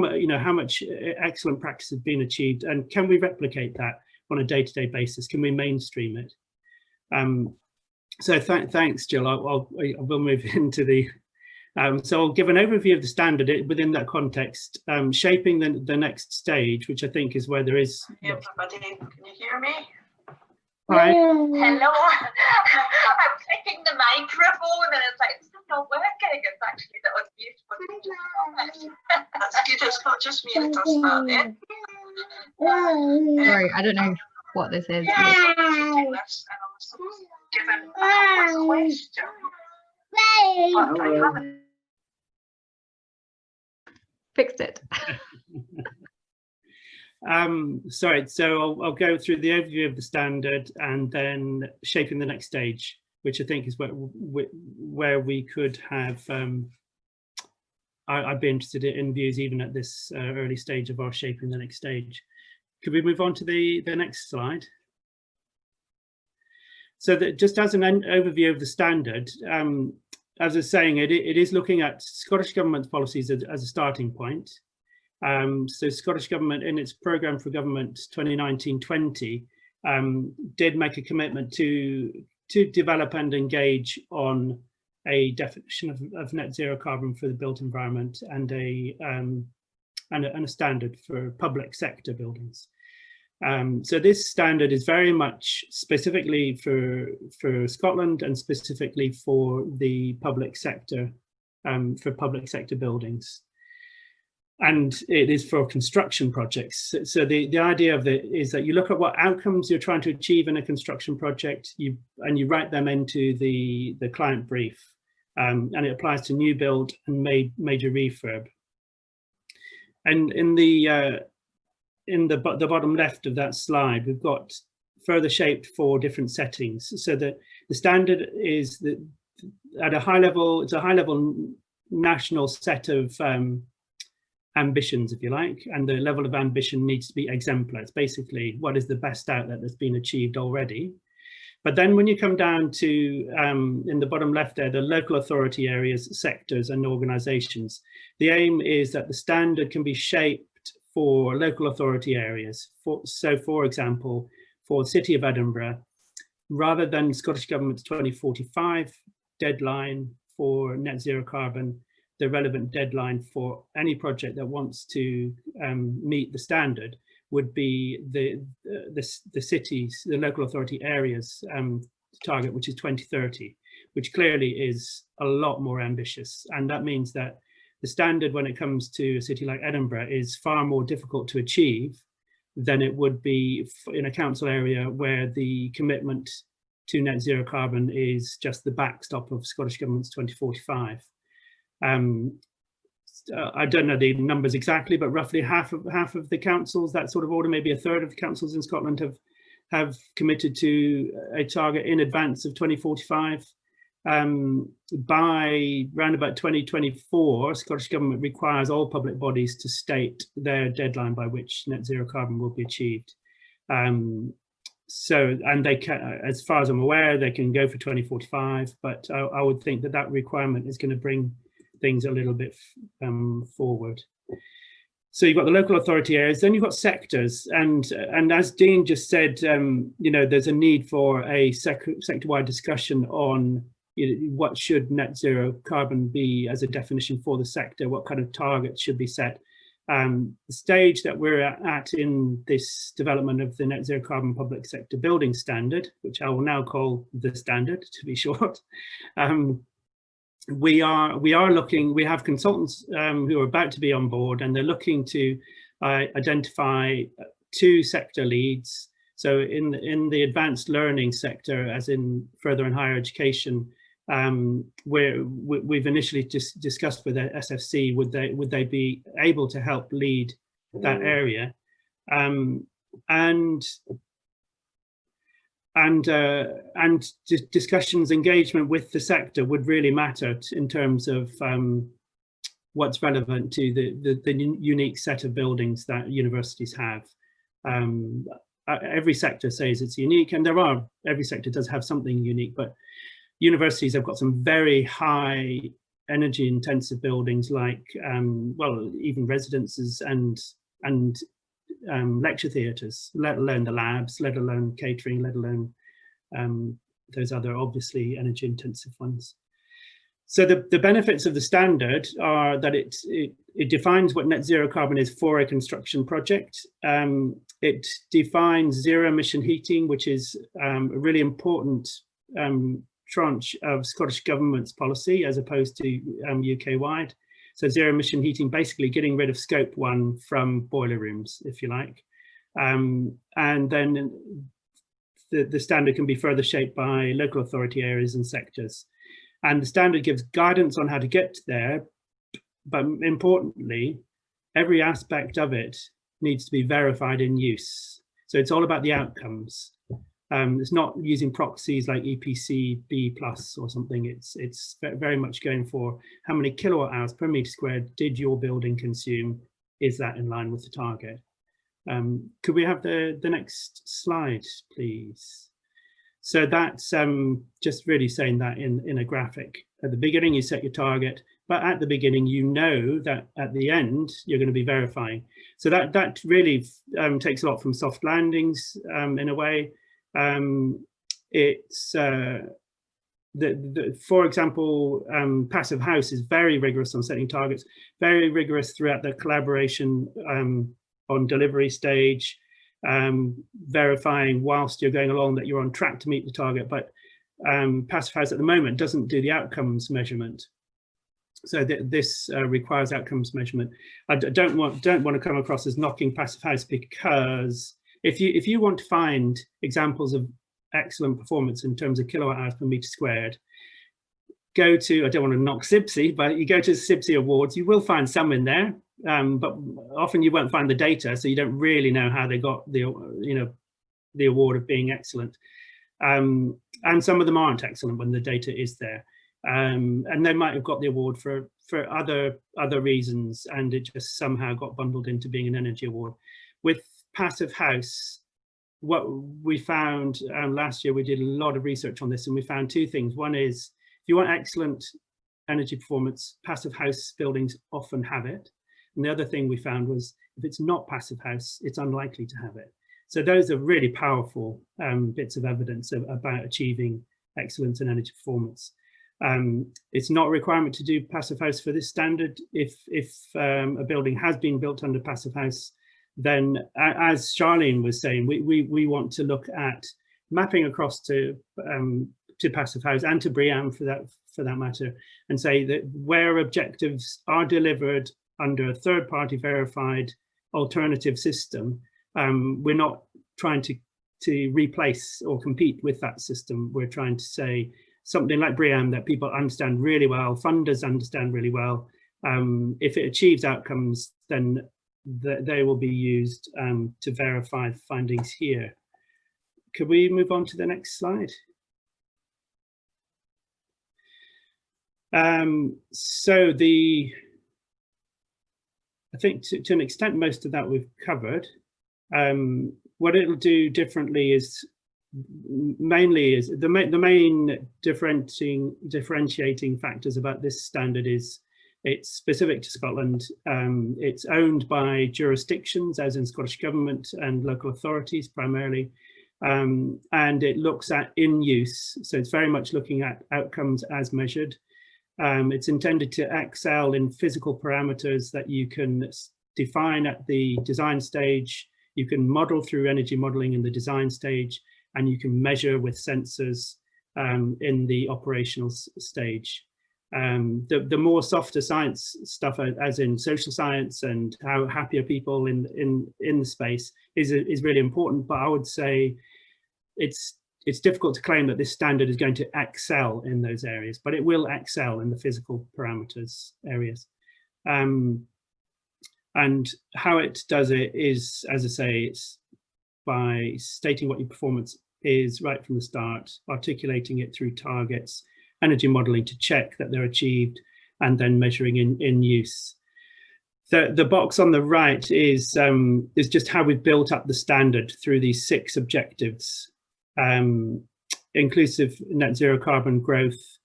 Speaker 4: much excellent practice has been achieved, and can we replicate that on a day-to-day basis? Can we mainstream it? So thanks, Jill. I will move into the. So I'll give an overview of the standard within that context, shaping the next stage, which I think is where there is.
Speaker 5: Hey everybody, can you hear me?
Speaker 4: Hi.
Speaker 5: Hello. I'm clicking the microphone and it's like, it's not working. It's actually that was beautiful. That's good. It's not just me that does that.
Speaker 2: Sorry, I don't know what this is.
Speaker 5: Yeah, so taking this and I was given a question. But I haven't
Speaker 2: Fixed it.
Speaker 4: Sorry, so I'll go through the overview of the standard and then shaping the next stage, which I think is where we could have, I'd be interested in views even at this early stage of our shaping the next stage. Could we move on to the next slide? So that just as an overview of the standard, as I was saying, it is looking at Scottish Government policies as a starting point. So Scottish Government in its programme for government 2019-20 did make a commitment to develop and engage on a definition of net zero carbon for the built environment and a standard for public sector buildings. So this standard is very much specifically for Scotland and specifically for the public sector, for public sector buildings. And it is for construction projects. So the idea of it is that you look at what outcomes you're trying to achieve in a construction project, and you write them into the client brief, and it applies to new build and major refurb. And in the bottom left of that slide, we've got further shaped for different settings. So that the standard is that at a high level, it's a high level national set of ambitions, if you like, and the level of ambition needs to be exemplar. It's basically what is the best outlet that's been achieved already. But then when you come down to, in the bottom left there, the local authority areas, sectors and organisations, the aim is that the standard can be shaped for local authority areas. So for example, for the City of Edinburgh, rather than Scottish Government's 2045 deadline for net zero carbon, the relevant deadline for any project that wants to meet the standard would be the cities, the local authority areas target, which is 2030, which clearly is a lot more ambitious. And that means that the standard when it comes to a city like Edinburgh is far more difficult to achieve than it would be in a council area where the commitment to net zero carbon is just the backstop of Scottish Government's 2045. I don't know the numbers exactly, but roughly half of the councils, that sort of order, maybe a third of the councils in Scotland have committed to a target in advance of 2045. By round about 2024, Scottish Government requires all public bodies to state their deadline by which net zero carbon will be achieved. So, and they can, as far as I'm aware, they can go for 2045, but I would think that requirement is going to bring things a little bit forward. So you've got the local authority areas, then you've got sectors, and as Dean just said, you know, there's a need for a sector-wide discussion on what should net zero carbon be as a definition for the sector, what kind of targets should be set. The stage that we're at in this development of the net zero carbon public sector building standard, which I will now call the standard to be short, we have consultants who are about to be on board, and they're looking to identify 2 sector leads. So in the advanced learning sector, as in further and higher education, we've initially just discussed with the SFC, would they be able to help lead that area, and discussions, engagement with the sector would really matter in terms of what's relevant to the unique set of buildings that universities have. Every sector says it's unique, and every sector does have something unique, but universities have got some very high energy intensive buildings, like well, even residences and lecture theatres, let alone the labs, let alone catering, let alone those other obviously energy intensive ones. So the benefits of the standard are that it defines what net zero carbon is for a construction project. It defines zero emission heating, which is a really important tranche of Scottish Government's policy as opposed to UK wide. So zero emission heating, basically getting rid of scope 1 from boiler rooms, if you like. And then the standard can be further shaped by local authority areas and sectors. And the standard gives guidance on how to get there, but importantly, every aspect of it needs to be verified in use. So it's all about the outcomes. It's not using proxies like EPC B+ or something. It's very much going for how many kilowatt hours per meter squared did your building consume? Is that in line with the target? Could we have the next slide, please? So that's just really saying that in a graphic. At the beginning, you set your target, but at the beginning, you know that at the end, you're going to be verifying. So that really takes a lot from soft landings in a way. It's for example, Passive House is very rigorous on setting targets, very rigorous throughout the collaboration on delivery stage, verifying whilst you're going along that you're on track to meet the target. But Passive House at the moment doesn't do the outcomes measurement. So this requires outcomes measurement. I don't want to come across as knocking Passive House, because if you want to find examples of excellent performance in terms of kilowatt hours per meter squared, go to, I don't want to knock CIBSE, but you go to the CIBSE Awards, you will find some in there, but often you won't find the data, so you don't really know how they got the award of being excellent. And some of them aren't excellent when the data is there. And they might have got the award for other reasons, and it just somehow got bundled into being an energy award. With Passive House, what we found last year, we did a lot of research on this, and we found 2 things. One is, if you want excellent energy performance, Passive House buildings often have it. And the other thing we found was, if it's not Passive House, it's unlikely to have it. So those are really powerful bits of evidence about achieving excellence in energy performance. It's not a requirement to do Passive House for this standard. If a building has been built under Passive House, then, as Charlene was saying, we want to look at mapping across to Passive House and to BREEAM for that matter, and say that where objectives are delivered under a third-party verified alternative system, we're not trying to replace or compete with that system. We're trying to say something like BREEAM that people understand really well, funders understand really well. If it achieves outcomes, then they will be used to verify the findings here. Could we move on to the next slide? So I think to an extent, most of that we've covered. What it'll do differently is the main differentiating factors about this standard is it's specific to Scotland. It's owned by jurisdictions, as in Scottish Government and local authorities primarily, and it looks at in use. So it's very much looking at outcomes as measured. It's intended to excel in physical parameters that you can define at the design stage, you can model through energy modeling in the design stage, and you can measure with sensors in the operational stage. The more softer science stuff, as in social science and how happy are people in the space, is really important. But I would say it's difficult to claim that this standard is going to excel in those areas, but it will excel in the physical parameters areas. And how it does it is, as I say, it's by stating what your performance is right from the start, articulating it through targets, energy modeling to check that they're achieved, and then measuring in use. The box on the right is just how we've built up the standard through these 6 objectives. Inclusive net zero carbon growth,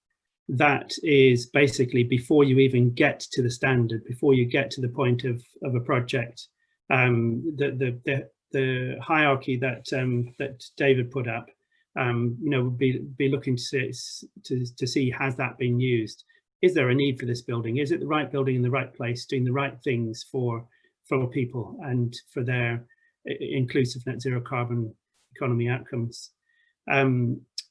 Speaker 4: that is basically before you even get to the standard, before you get to the point of a project. The hierarchy that that David put up, would be looking to see has that been used? Is there a need for this building? Is it the right building in the right place, doing the right things for people and for their inclusive net zero carbon economy outcomes?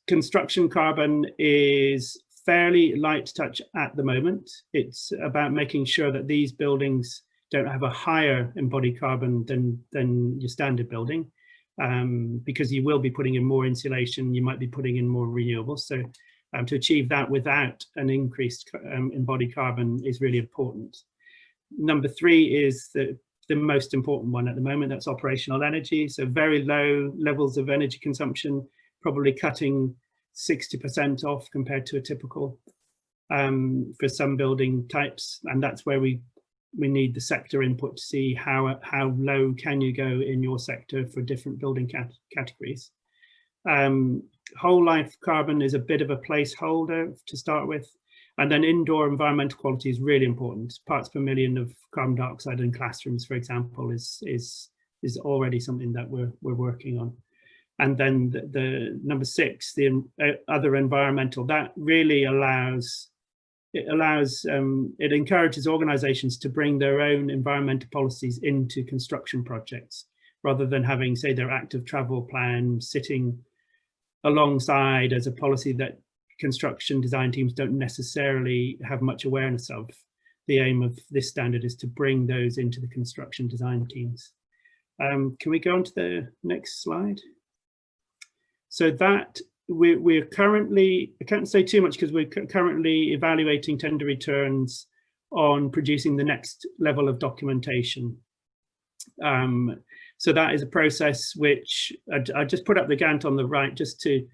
Speaker 4: Construction carbon is fairly light touch at the moment. It's about making sure that these buildings don't have a higher embodied carbon than your standard building, because you will be putting in more insulation, you might be putting in more renewables. So to achieve that without an increased embodied carbon is really important. Number 3 is the most important one at the moment, that's operational energy. So very low levels of energy consumption, probably cutting 60% off compared to a typical for some building types. And that's where we need the sector input to see how low can you go in your sector for different building categories. Whole life carbon is a bit of a placeholder to start with. And then indoor environmental quality is really important. Parts per million of carbon dioxide in classrooms, for example, is already something that we're working on. And then the number 6, the other environmental, that really it encourages organizations to bring their own environmental policies into construction projects, rather than having, say, their active travel plan sitting alongside as a policy that construction design teams don't necessarily have much awareness of. The aim of this standard is to bring those into the construction design teams. Can we go on to the next slide? So that we're currently, I can't say too much because we're currently evaluating tender returns on producing the next level of documentation. So that is a process which I just put up the Gantt on the right just to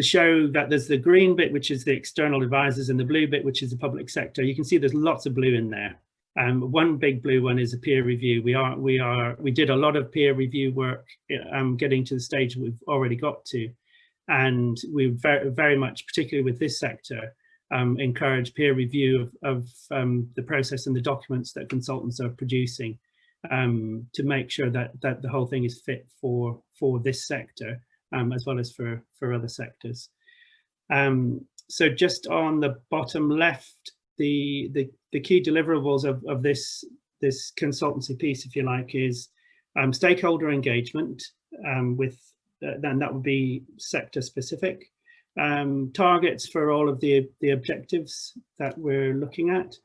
Speaker 4: show that there's the green bit, which is the external advisors, and the blue bit, which is the public sector. You can see there's lots of blue in there. One big blue one is a peer review. We did a lot of peer review work, getting to the stage we've already got to, and we very much, particularly with this sector, encourage peer review of the process and the documents that consultants are producing, to make sure that the whole thing is fit for this sector, as well as for other sectors. So just on the bottom left, the key deliverables of this consultancy piece, if you like, is stakeholder engagement, then that would be sector specific, targets for all of the objectives that we're looking at,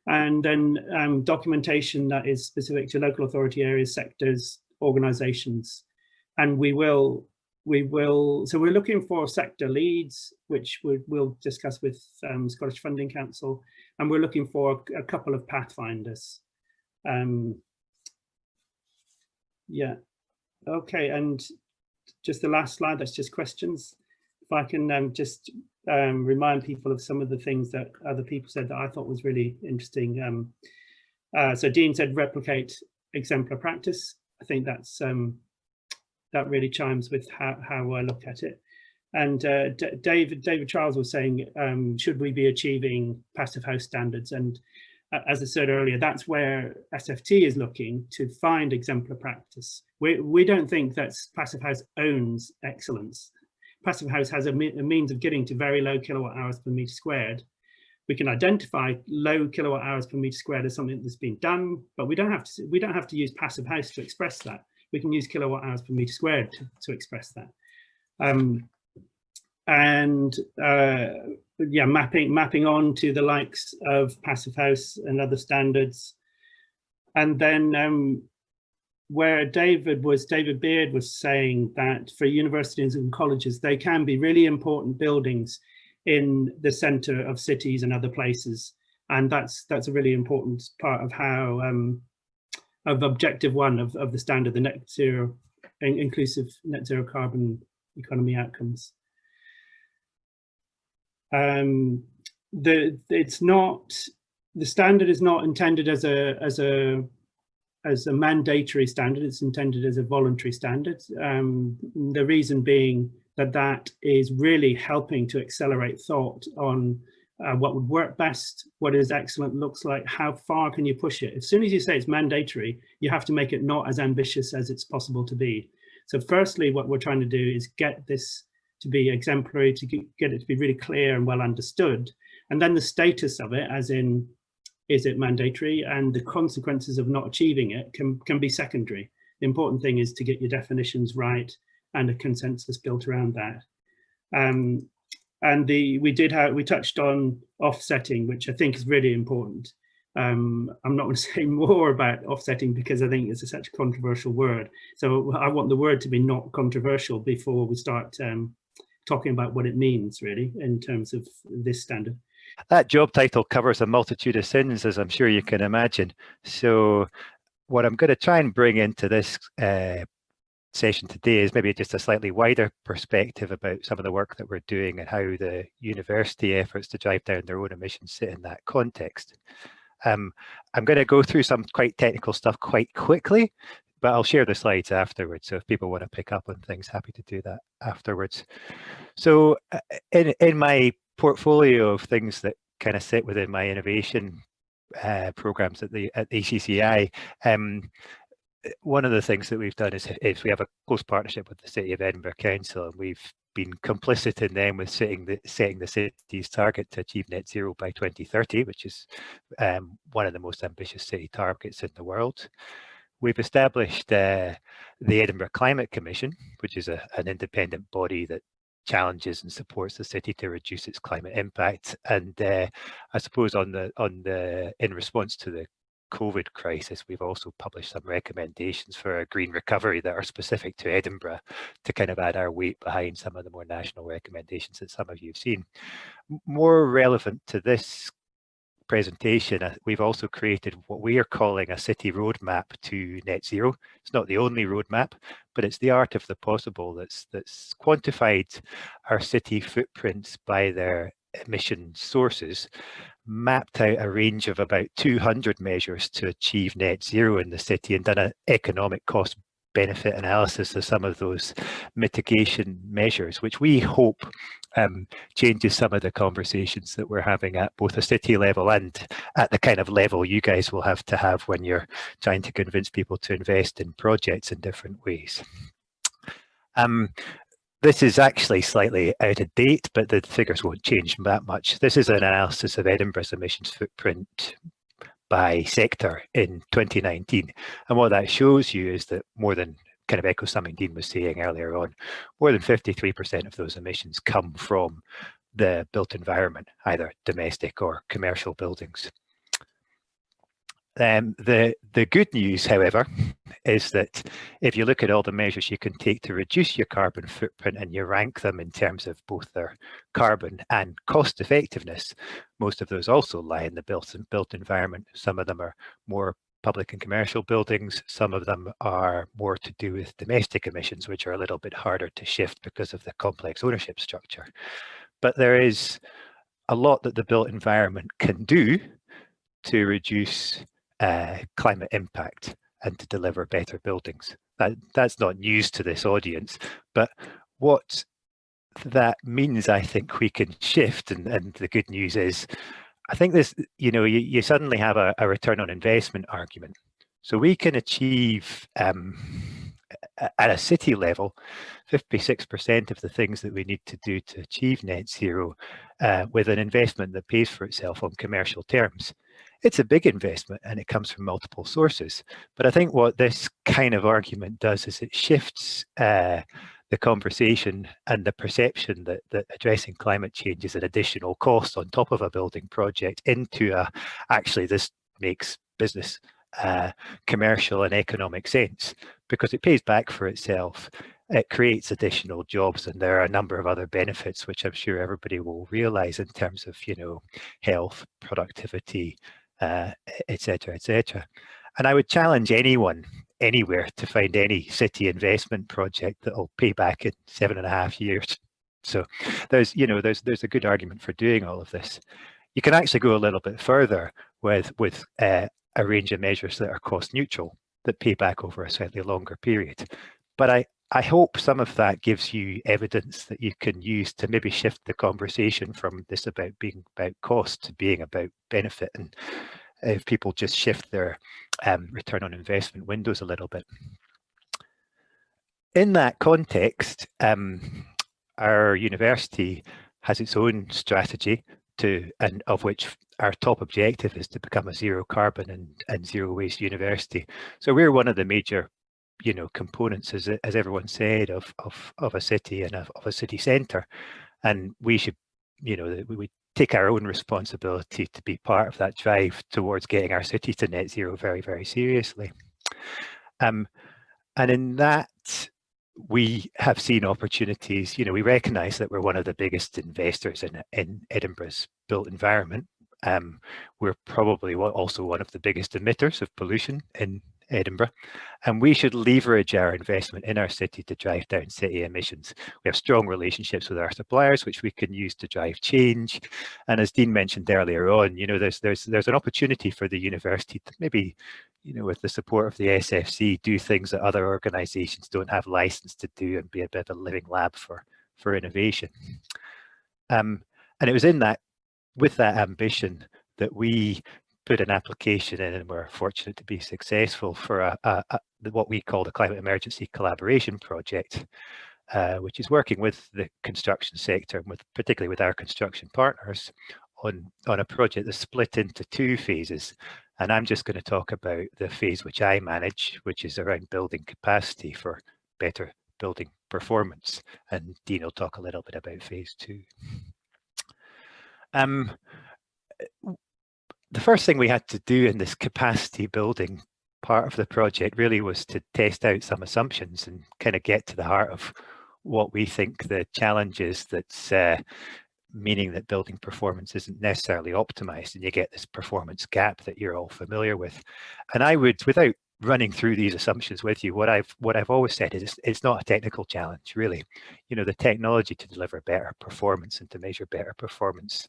Speaker 4: and then documentation that is specific to local authority areas, sectors, organizations. And so we're looking for sector leads, which we'll discuss with Scottish Funding Council, and we're looking for a couple of pathfinders. Yeah, okay, and just the last slide, that's just questions. If I can just remind people of some of the things that other people said that I thought was really interesting. So Dean said replicate exemplar practice. I think that's that really chimes with how I look at it. And David Charles was saying, should we be achieving passive house standards? And as I said earlier, that's where SFT is looking to find exemplar practice. We don't think that passive house owns excellence. Passive house has a means of getting to very low kilowatt hours per meter squared, we can identify low kilowatt hours per meter squared as something that's been done, but we don't have to use passive house to express that. We can use kilowatt hours per meter squared to express that. Yeah, mapping on to the likes of passive house and other standards. And then where David Beard was saying that for universities and colleges, they can be really important buildings in the center of cities and other places. And that's a really important part of how, of objective one of the standard, the net zero, inclusive net zero carbon economy outcomes. The standard is not intended as a mandatory standard. It's intended as a voluntary standard. The reason being that is really helping to accelerate thought on what would work best, what is excellent looks like, how far can you push it. As soon as you say it's mandatory, you have to make it not as ambitious as it's possible to be. So firstly, what we're trying to do is get this to be exemplary, to get it to be really clear and well understood. And then the status of it, as in, is it mandatory, and the consequences of not achieving it can be secondary. The important thing is to get your definitions right and a consensus built around that. And we touched on offsetting, which I think is really important. I'm not going to say more about offsetting because I think it's such a controversial word. So I want the word to be not controversial before we start talking about what it means really in terms of this standard.
Speaker 6: That job title covers a multitude of sins, as I'm sure you can imagine. So what I'm going to try and bring into this session today is maybe just a slightly wider perspective about some of the work that we're doing and how the university efforts to drive down their own emissions sit in that context. I'm going to go through some quite technical stuff quite quickly, but I'll share the slides afterwards. So if people want to pick up on things, happy to do that afterwards. So in my portfolio of things that kind of sit within my innovation programs at the ECCI, one of the things that we've done is we have a close partnership with the City of Edinburgh Council, and we've been complicit in them with setting the city's target to achieve net zero by 2030, which is one of the most ambitious city targets in the world. We've established the Edinburgh Climate Commission, which is an independent body that challenges and supports the city to reduce its climate impact. And I suppose in response to the COVID crisis, we've also published some recommendations for a green recovery that are specific to Edinburgh to kind of add our weight behind some of the more national recommendations that some of you have seen. More relevant to this presentation, we've also created what we are calling a city roadmap to net zero. It's not the only roadmap, but it's the art of the possible that's quantified our city footprints by their emission sources, mapped out a range of about 200 measures to achieve net zero in the city, and done an economic cost benefit analysis of some of those mitigation measures, which we hope changes some of the conversations that we're having at both a city level and at the kind of level you guys will have to have when you're trying to convince people to invest in projects in different ways. This is actually slightly out of date, but the figures won't change that much. This is an analysis of Edinburgh's emissions footprint by sector in 2019. And what that shows you is that more than, kind of echo something Dean was saying earlier on, more than 53% of those emissions come from the built environment, either domestic or commercial buildings. The good news, however, is that if you look at all the measures you can take to reduce your carbon footprint and you rank them in terms of both their carbon and cost effectiveness, most of those also lie in the built environment. Some of them are more public and commercial buildings. Some of them are more to do with domestic emissions, which are a little bit harder to shift because of the complex ownership structure. But there is a lot that the built environment can do to reduce climate impact and to deliver better buildings. That's not news to this audience, but what that means, I think we can shift, and the good news is, I think this, you suddenly have a return on investment argument. So we can achieve at a city level, 56% of the things that we need to do to achieve net zero with an investment that pays for itself on commercial terms. It's a big investment and it comes from multiple sources. But I think what this kind of argument does is it shifts the conversation and the perception that addressing climate change is an additional cost on top of a building project into actually this makes business commercial and economic sense because it pays back for itself. It creates additional jobs, and there are a number of other benefits which I'm sure everybody will realise in terms of, you know, health, productivity, etc., etc. And I would challenge anyone anywhere to find any city investment project that will pay back in 7.5 years. So there's, you know, there's a good argument for doing all of this. You can actually go a little bit further with a range of measures that are cost neutral, that pay back over a slightly longer period. But I hope some of that gives you evidence that you can use to maybe shift the conversation from this about being about cost to being about benefit. And if people just shift their return on investment windows a little bit. In that context, our university has its own strategy and of which our top objective is to become a zero carbon and zero waste university. So we're one of the major, you know, components, as everyone said, of a city and of a city centre, and we should, you know, we take our own responsibility to be part of that drive towards getting our city to net zero very, very seriously. And in that, we have seen opportunities. You know, we recognise that we're one of the biggest investors in Edinburgh's built environment. We're probably also one of the biggest emitters of pollution in Edinburgh, and we should leverage our investment in our city to drive down city emissions. We have strong relationships with our suppliers, which we can use to drive change. And as Dean mentioned earlier on, you know, there's an opportunity for the university to maybe, you know, with the support of the SFC, do things that other organisations don't have license to do and be a bit of a living lab for innovation. And it was with that ambition that we put an application in, and we're fortunate to be successful for what we call the Climate Emergency Collaboration Project, which is working with the construction sector, and particularly with our construction partners, on a project that's split into 2 phases. And I'm just going to talk about the phase which I manage, which is around building capacity for better building performance. And Dean will talk a little bit about phase 2. The first thing we had to do in this capacity building part of the project really was to test out some assumptions and kind of get to the heart of what we think the challenge is that's meaning that building performance isn't necessarily optimized, and you get this performance gap that you're all familiar with. And I would, without running through these assumptions with you, what I've always said is it's not a technical challenge, really. You know, the technology to deliver better performance and to measure better performance,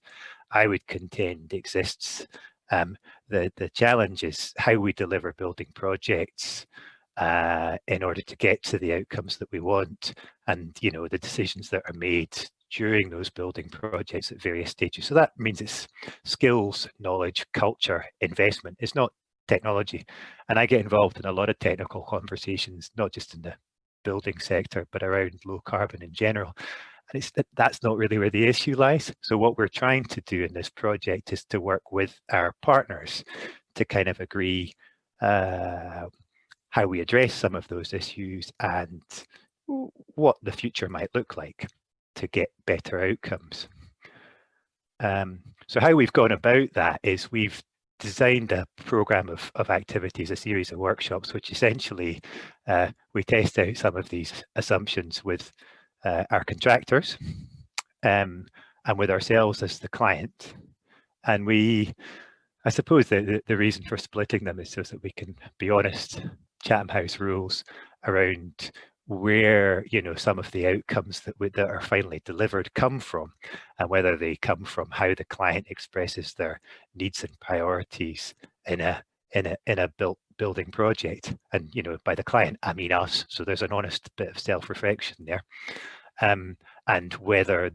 Speaker 6: I would contend, exists. The challenge is how we deliver building projects in order to get to the outcomes that we want, and, you know, the decisions that are made during those building projects at various stages. So that means it's skills, knowledge, culture, investment. It's not technology. And I get involved in a lot of technical conversations, not just in the building sector, but around low carbon in general. And that's not really where the issue lies. So what we're trying to do in this project is to work with our partners to kind of agree how we address some of those issues and what the future might look like to get better outcomes. So how we've gone about that is we've designed a program of activities, a series of workshops, which essentially we test out some of these assumptions with our contractors and with ourselves as the client. And I suppose the reason for splitting them is so that we can be honest, Chatham House rules around where, you know, some of the outcomes that are finally delivered come from, and whether they come from how the client expresses their needs and priorities in a building project. And, you know, by the client I mean us, so there's an honest bit of self-reflection there, and whether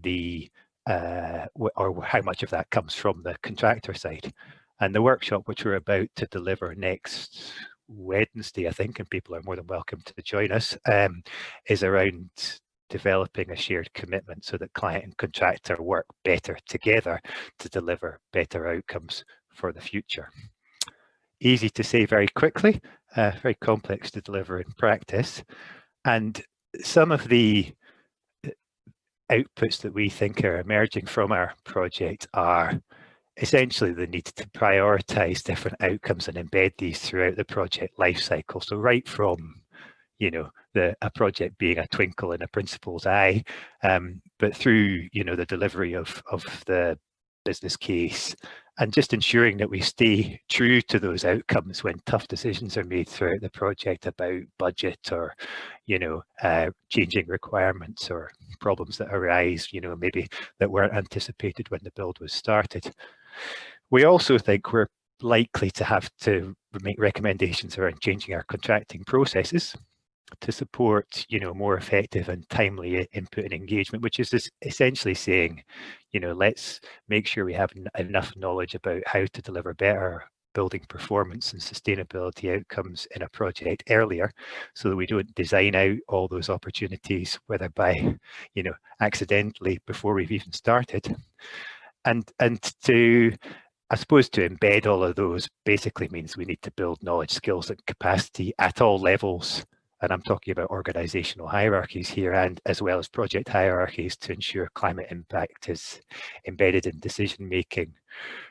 Speaker 6: or how much of that comes from the contractor side. And the workshop which we're about to deliver next Wednesday, I think, and people are more than welcome to join us, is around developing a shared commitment so that client and contractor work better together to deliver better outcomes for the future. Easy to say very quickly, very complex to deliver in practice. And some of the outputs that we think are emerging from our project are essentially the need to prioritize different outcomes and embed these throughout the project lifecycle. So right from, you know, a project being a twinkle in a principal's eye, but through, you know, the delivery of the business case, and just ensuring that we stay true to those outcomes when tough decisions are made throughout the project about budget or, you know, changing requirements or problems that arise, you know, maybe that weren't anticipated when the build was started. We also think we're likely to have to make recommendations around changing our contracting processes to support, you know, more effective and timely input and engagement, which is essentially saying, you know, let's make sure we have enough knowledge about how to deliver better building performance and sustainability outcomes in a project earlier, so that we don't design out all those opportunities, whether by, you know, accidentally before we've even started. And to, I suppose, to embed all of those basically means we need to build knowledge, skills and capacity at all levels. And I'm talking about organizational hierarchies here, and as well as project hierarchies, to ensure climate impact is embedded in decision making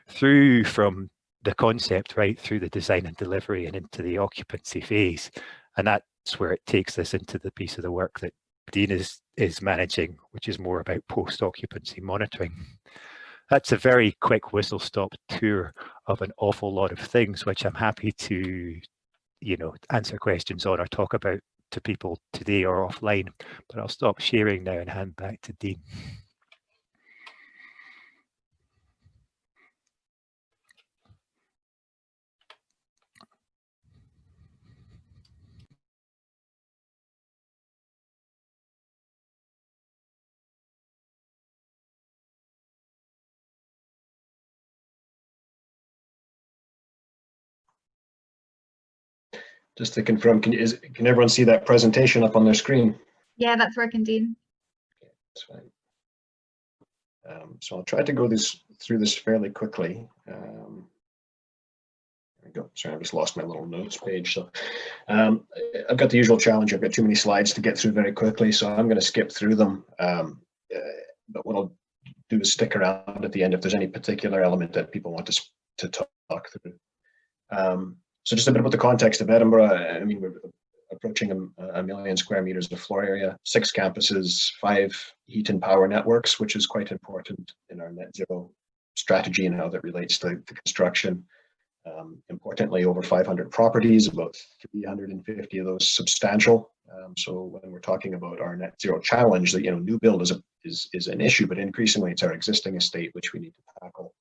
Speaker 6: through from the concept right through the design and delivery and into the occupancy phase. And that's where it takes us into the piece of the work that Dean is managing, which is more about post-occupancy monitoring. That's a very quick whistle-stop tour of an awful lot of things, which I'm happy to, you know, answer questions on or talk about to people today or offline, but I'll stop sharing now and hand back to Dean.
Speaker 7: Just to confirm, can everyone see that presentation up on their screen?
Speaker 2: Yeah, that's working, Dean.
Speaker 7: That's fine. So I'll try to go through this fairly quickly. There we go. Sorry, I just lost my little notes page. So I've got the usual challenge. I've got too many slides to get through very quickly, so I'm going to skip through them. But what I'll do is stick around at the end if there's any particular element that people want to talk through. So just a bit about the context of Edinburgh. I mean, we're approaching a million square meters of floor area, 6 campuses, 5 heat and power networks, which is quite important in our net zero strategy and how that relates to construction. Importantly, over 500 properties, about 350 of those substantial. So when we're talking about our net zero challenge, that, you know, new build is an issue, but increasingly it's our existing estate which we need to tackle.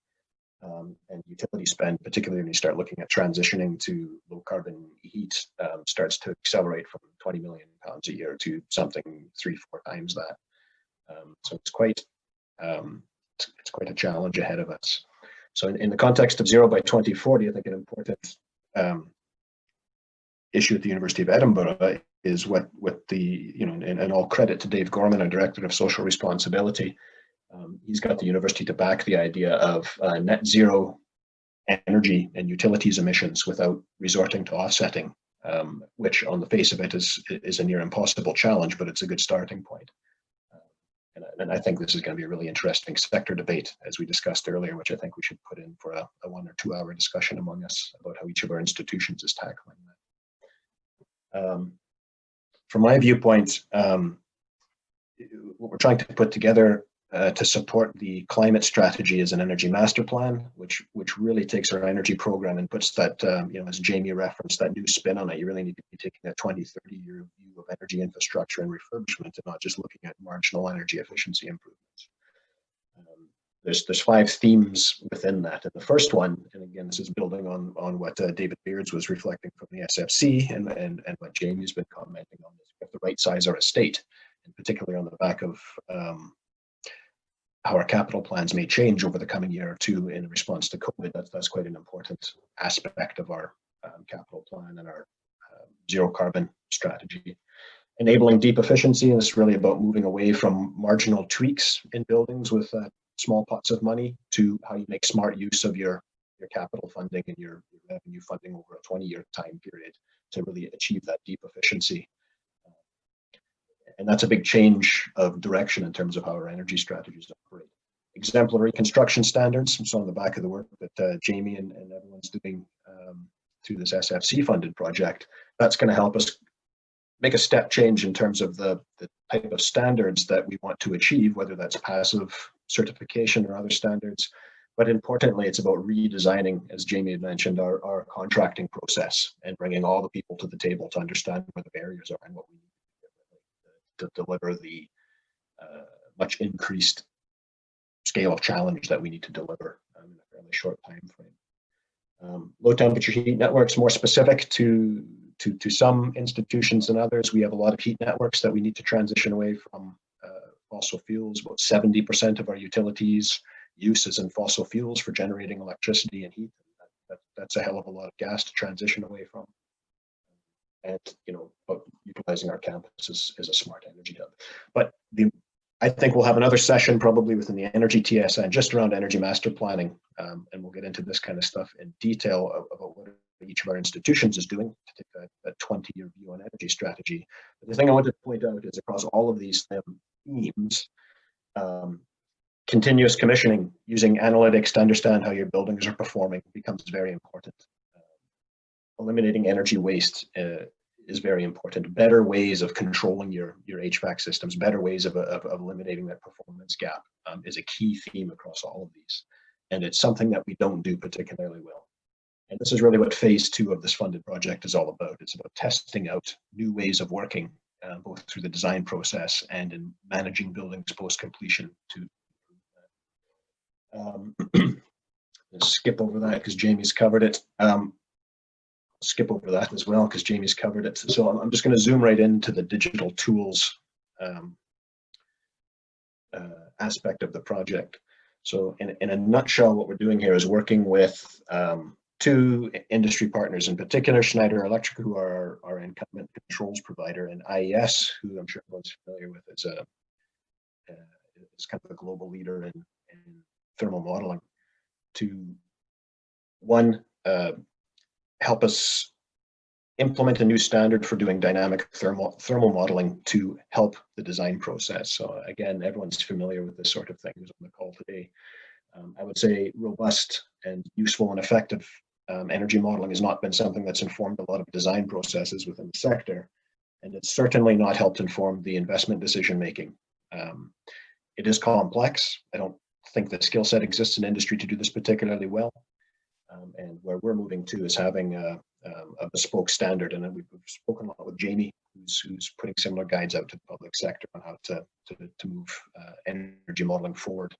Speaker 7: And utility spend, particularly when you start looking at transitioning to low carbon heat, starts to accelerate from £20 million a year to something 3-4 times that. So it's quite a challenge ahead of us. So in the context of zero by 2040, I think an important issue at the University of Edinburgh is what the, you know, and all credit to Dave Gorman, our Director of Social Responsibility. He's got the university to back the idea of net zero energy and utilities emissions without resorting to offsetting, which on the face of it is a near impossible challenge, but it's a good starting point. And I think this is going to be a really interesting sector debate, as we discussed earlier, which I think we should put in for a 1 or 2 hour discussion among us about how each of our institutions is tackling that. From my viewpoint, what we're trying to put together to support the climate strategy is an energy master plan, which really takes our energy program and puts that, you know, as Jamie referenced, that new spin on it. You really need to be taking a 20-30 year view of energy infrastructure and refurbishment, and not just looking at marginal energy efficiency improvements. There's 5 themes within that, and the first one, and again, this is building on what David Beards was reflecting from the SFC and what Jamie's been commenting on, is we have to right size our estate, and particularly on the back of how our capital plans may change over the coming year or two in response to COVID. That's quite an important aspect of our capital plan and our zero carbon strategy. Enabling deep efficiency, and it's really about moving away from marginal tweaks in buildings with small pots of money to how you make smart use of your capital funding and your revenue funding over a 20-year time period to really achieve that deep efficiency. And that's a big change of direction in terms of how our energy strategies operate. Exemplary construction standards, so on the back of the work that Jamie and everyone's doing through this SFC funded project, that's going to help us make a step change in terms of the type of standards that we want to achieve, whether that's passive certification or other standards. But importantly, it's about redesigning, as Jamie had mentioned, our contracting process and bringing all the people to the table to understand where the barriers are and what we need to deliver the much increased scale of challenge that we need to deliver in a fairly short time frame. Low temperature heat networks, more specific to some institutions than others. We have a lot of heat networks that we need to transition away from fossil fuels. About 70% of our utilities use is in fossil fuels for generating electricity and heat. That's a hell of a lot of gas to transition away from. And but utilizing our campus is a smart energy hub. But I think we'll have another session probably within the Energy TSN just around energy master planning, and we'll get into this kind of stuff in detail about what each of our institutions is doing to take a 20-year view on energy strategy. But the thing I wanted to point out is across all of these themes, continuous commissioning, using analytics to understand how your buildings are performing becomes very important. Eliminating energy waste is very important. Better ways of controlling your HVAC systems, better ways of eliminating that performance gap is a key theme across all of these. And it's something that we don't do particularly well. And this is really what phase 2 of this funded project is all about. It's about testing out new ways of working, both through the design process and in managing buildings post-completion to skip over that because Jamie's covered it. Skip over that as well because Jamie's covered it. So I'm just going to zoom right into the digital tools aspect of the project. So in a nutshell, what we're doing here is working with 2 industry partners, in particular, Schneider Electric, who are our incumbent controls provider, and IES, who I'm sure everyone's familiar with, is kind of a global leader in thermal modeling, to one, help us implement a new standard for doing dynamic thermal modeling to help the design process. So again, everyone's familiar with this sort of thing who's on the call today. I would say robust and useful and effective energy modeling has not been something that's informed a lot of design processes within the sector, and it's certainly not helped inform the investment decision making. It is complex. I don't think the skill set exists in industry to do this particularly well. And where we're moving to is having a bespoke standard, and then we've spoken a lot with Jamie, who's putting similar guides out to the public sector on how to move energy modeling forward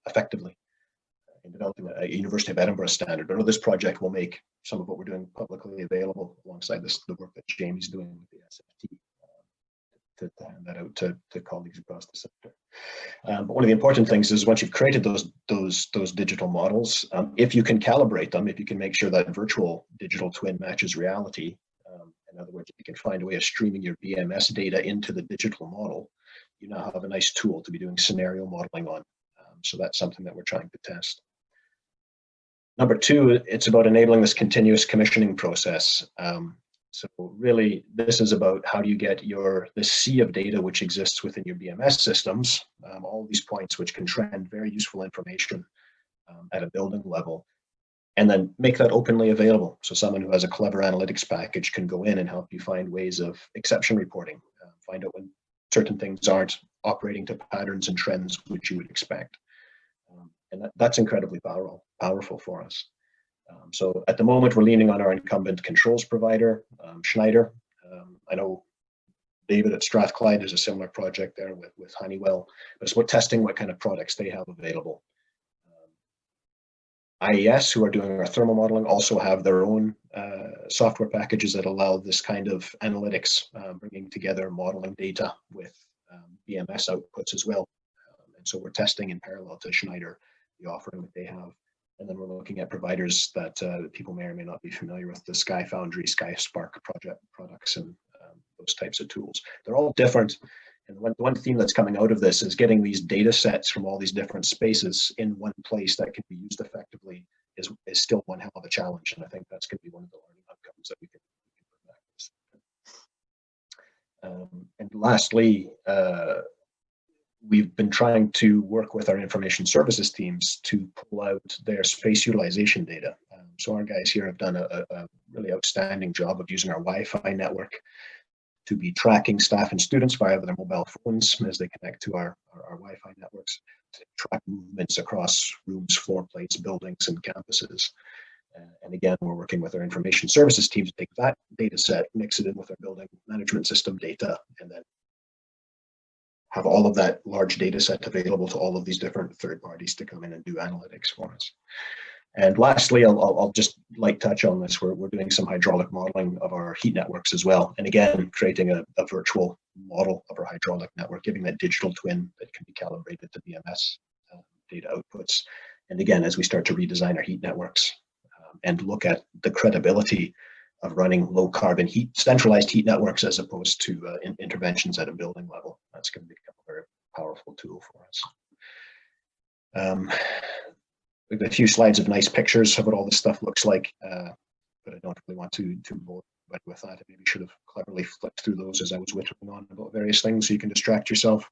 Speaker 7: effectively in developing a University of Edinburgh standard. But I know this project will make some of what we're doing publicly available alongside the work that Jamie's doing with the SFT to hand that out to colleagues across the sector. But one of the important things is once you've created those digital models, if you can calibrate them, if you can make sure that virtual digital twin matches reality, in other words, if you can find a way of streaming your BMS data into the digital model, you now have a nice tool to be doing scenario modeling on. So that's something that we're trying to test. Number 2, it's about enabling this continuous commissioning process. So really, this is about how do you get the sea of data which exists within your BMS systems, all these points which can trend very useful information at a building level, and then make that openly available. So someone who has a clever analytics package can go in and help you find ways of exception reporting, find out when certain things aren't operating to patterns and trends which you would expect. And that's incredibly powerful for us. So at the moment, we're leaning on our incumbent controls provider, Schneider. I know David at Strathclyde has a similar project there with Honeywell, but it's about testing what kind of products they have available. IES, who are doing our thermal modeling, also have their own software packages that allow this kind of analytics, bringing together modeling data with BMS outputs as well. And so we're testing in parallel to Schneider the offering that they have. And then we're looking at providers that people may or may not be familiar with, the Sky Foundry, Sky Spark project products, and those types of tools. They're all different. And the one theme that's coming out of this is getting these data sets from all these different spaces in one place that can be used effectively is still one hell of a challenge. And I think that's going to be one of the learning outcomes that we can bring back. And lastly, we've been trying to work with our information services teams to pull out their space utilization data. So our guys here have done a really outstanding job of using our Wi-Fi network to be tracking staff and students via their mobile phones as they connect to our Wi-Fi networks, to track movements across rooms, floor plates, buildings, and campuses. And again, we're working with our information services team to take that data set, mix it in with our building management system data, and then have all of that large data set available to all of these different third parties to come in and do analytics for us. And lastly, I'll just touch on this. We're doing some hydraulic modeling of our heat networks as well. And again, creating a virtual model of our hydraulic network, giving that digital twin that can be calibrated to BMS data outputs. And again, as we start to redesign our heat networks and look at the credibility of running low carbon heat, centralized heat networks as opposed to interventions at a building level, that's going to become a very powerful tool for us. We've got a few slides of nice pictures of what all this stuff looks like, but I don't really want to bore you with that. I maybe should have cleverly flipped through those as I was whittling on about various things so you can distract yourself.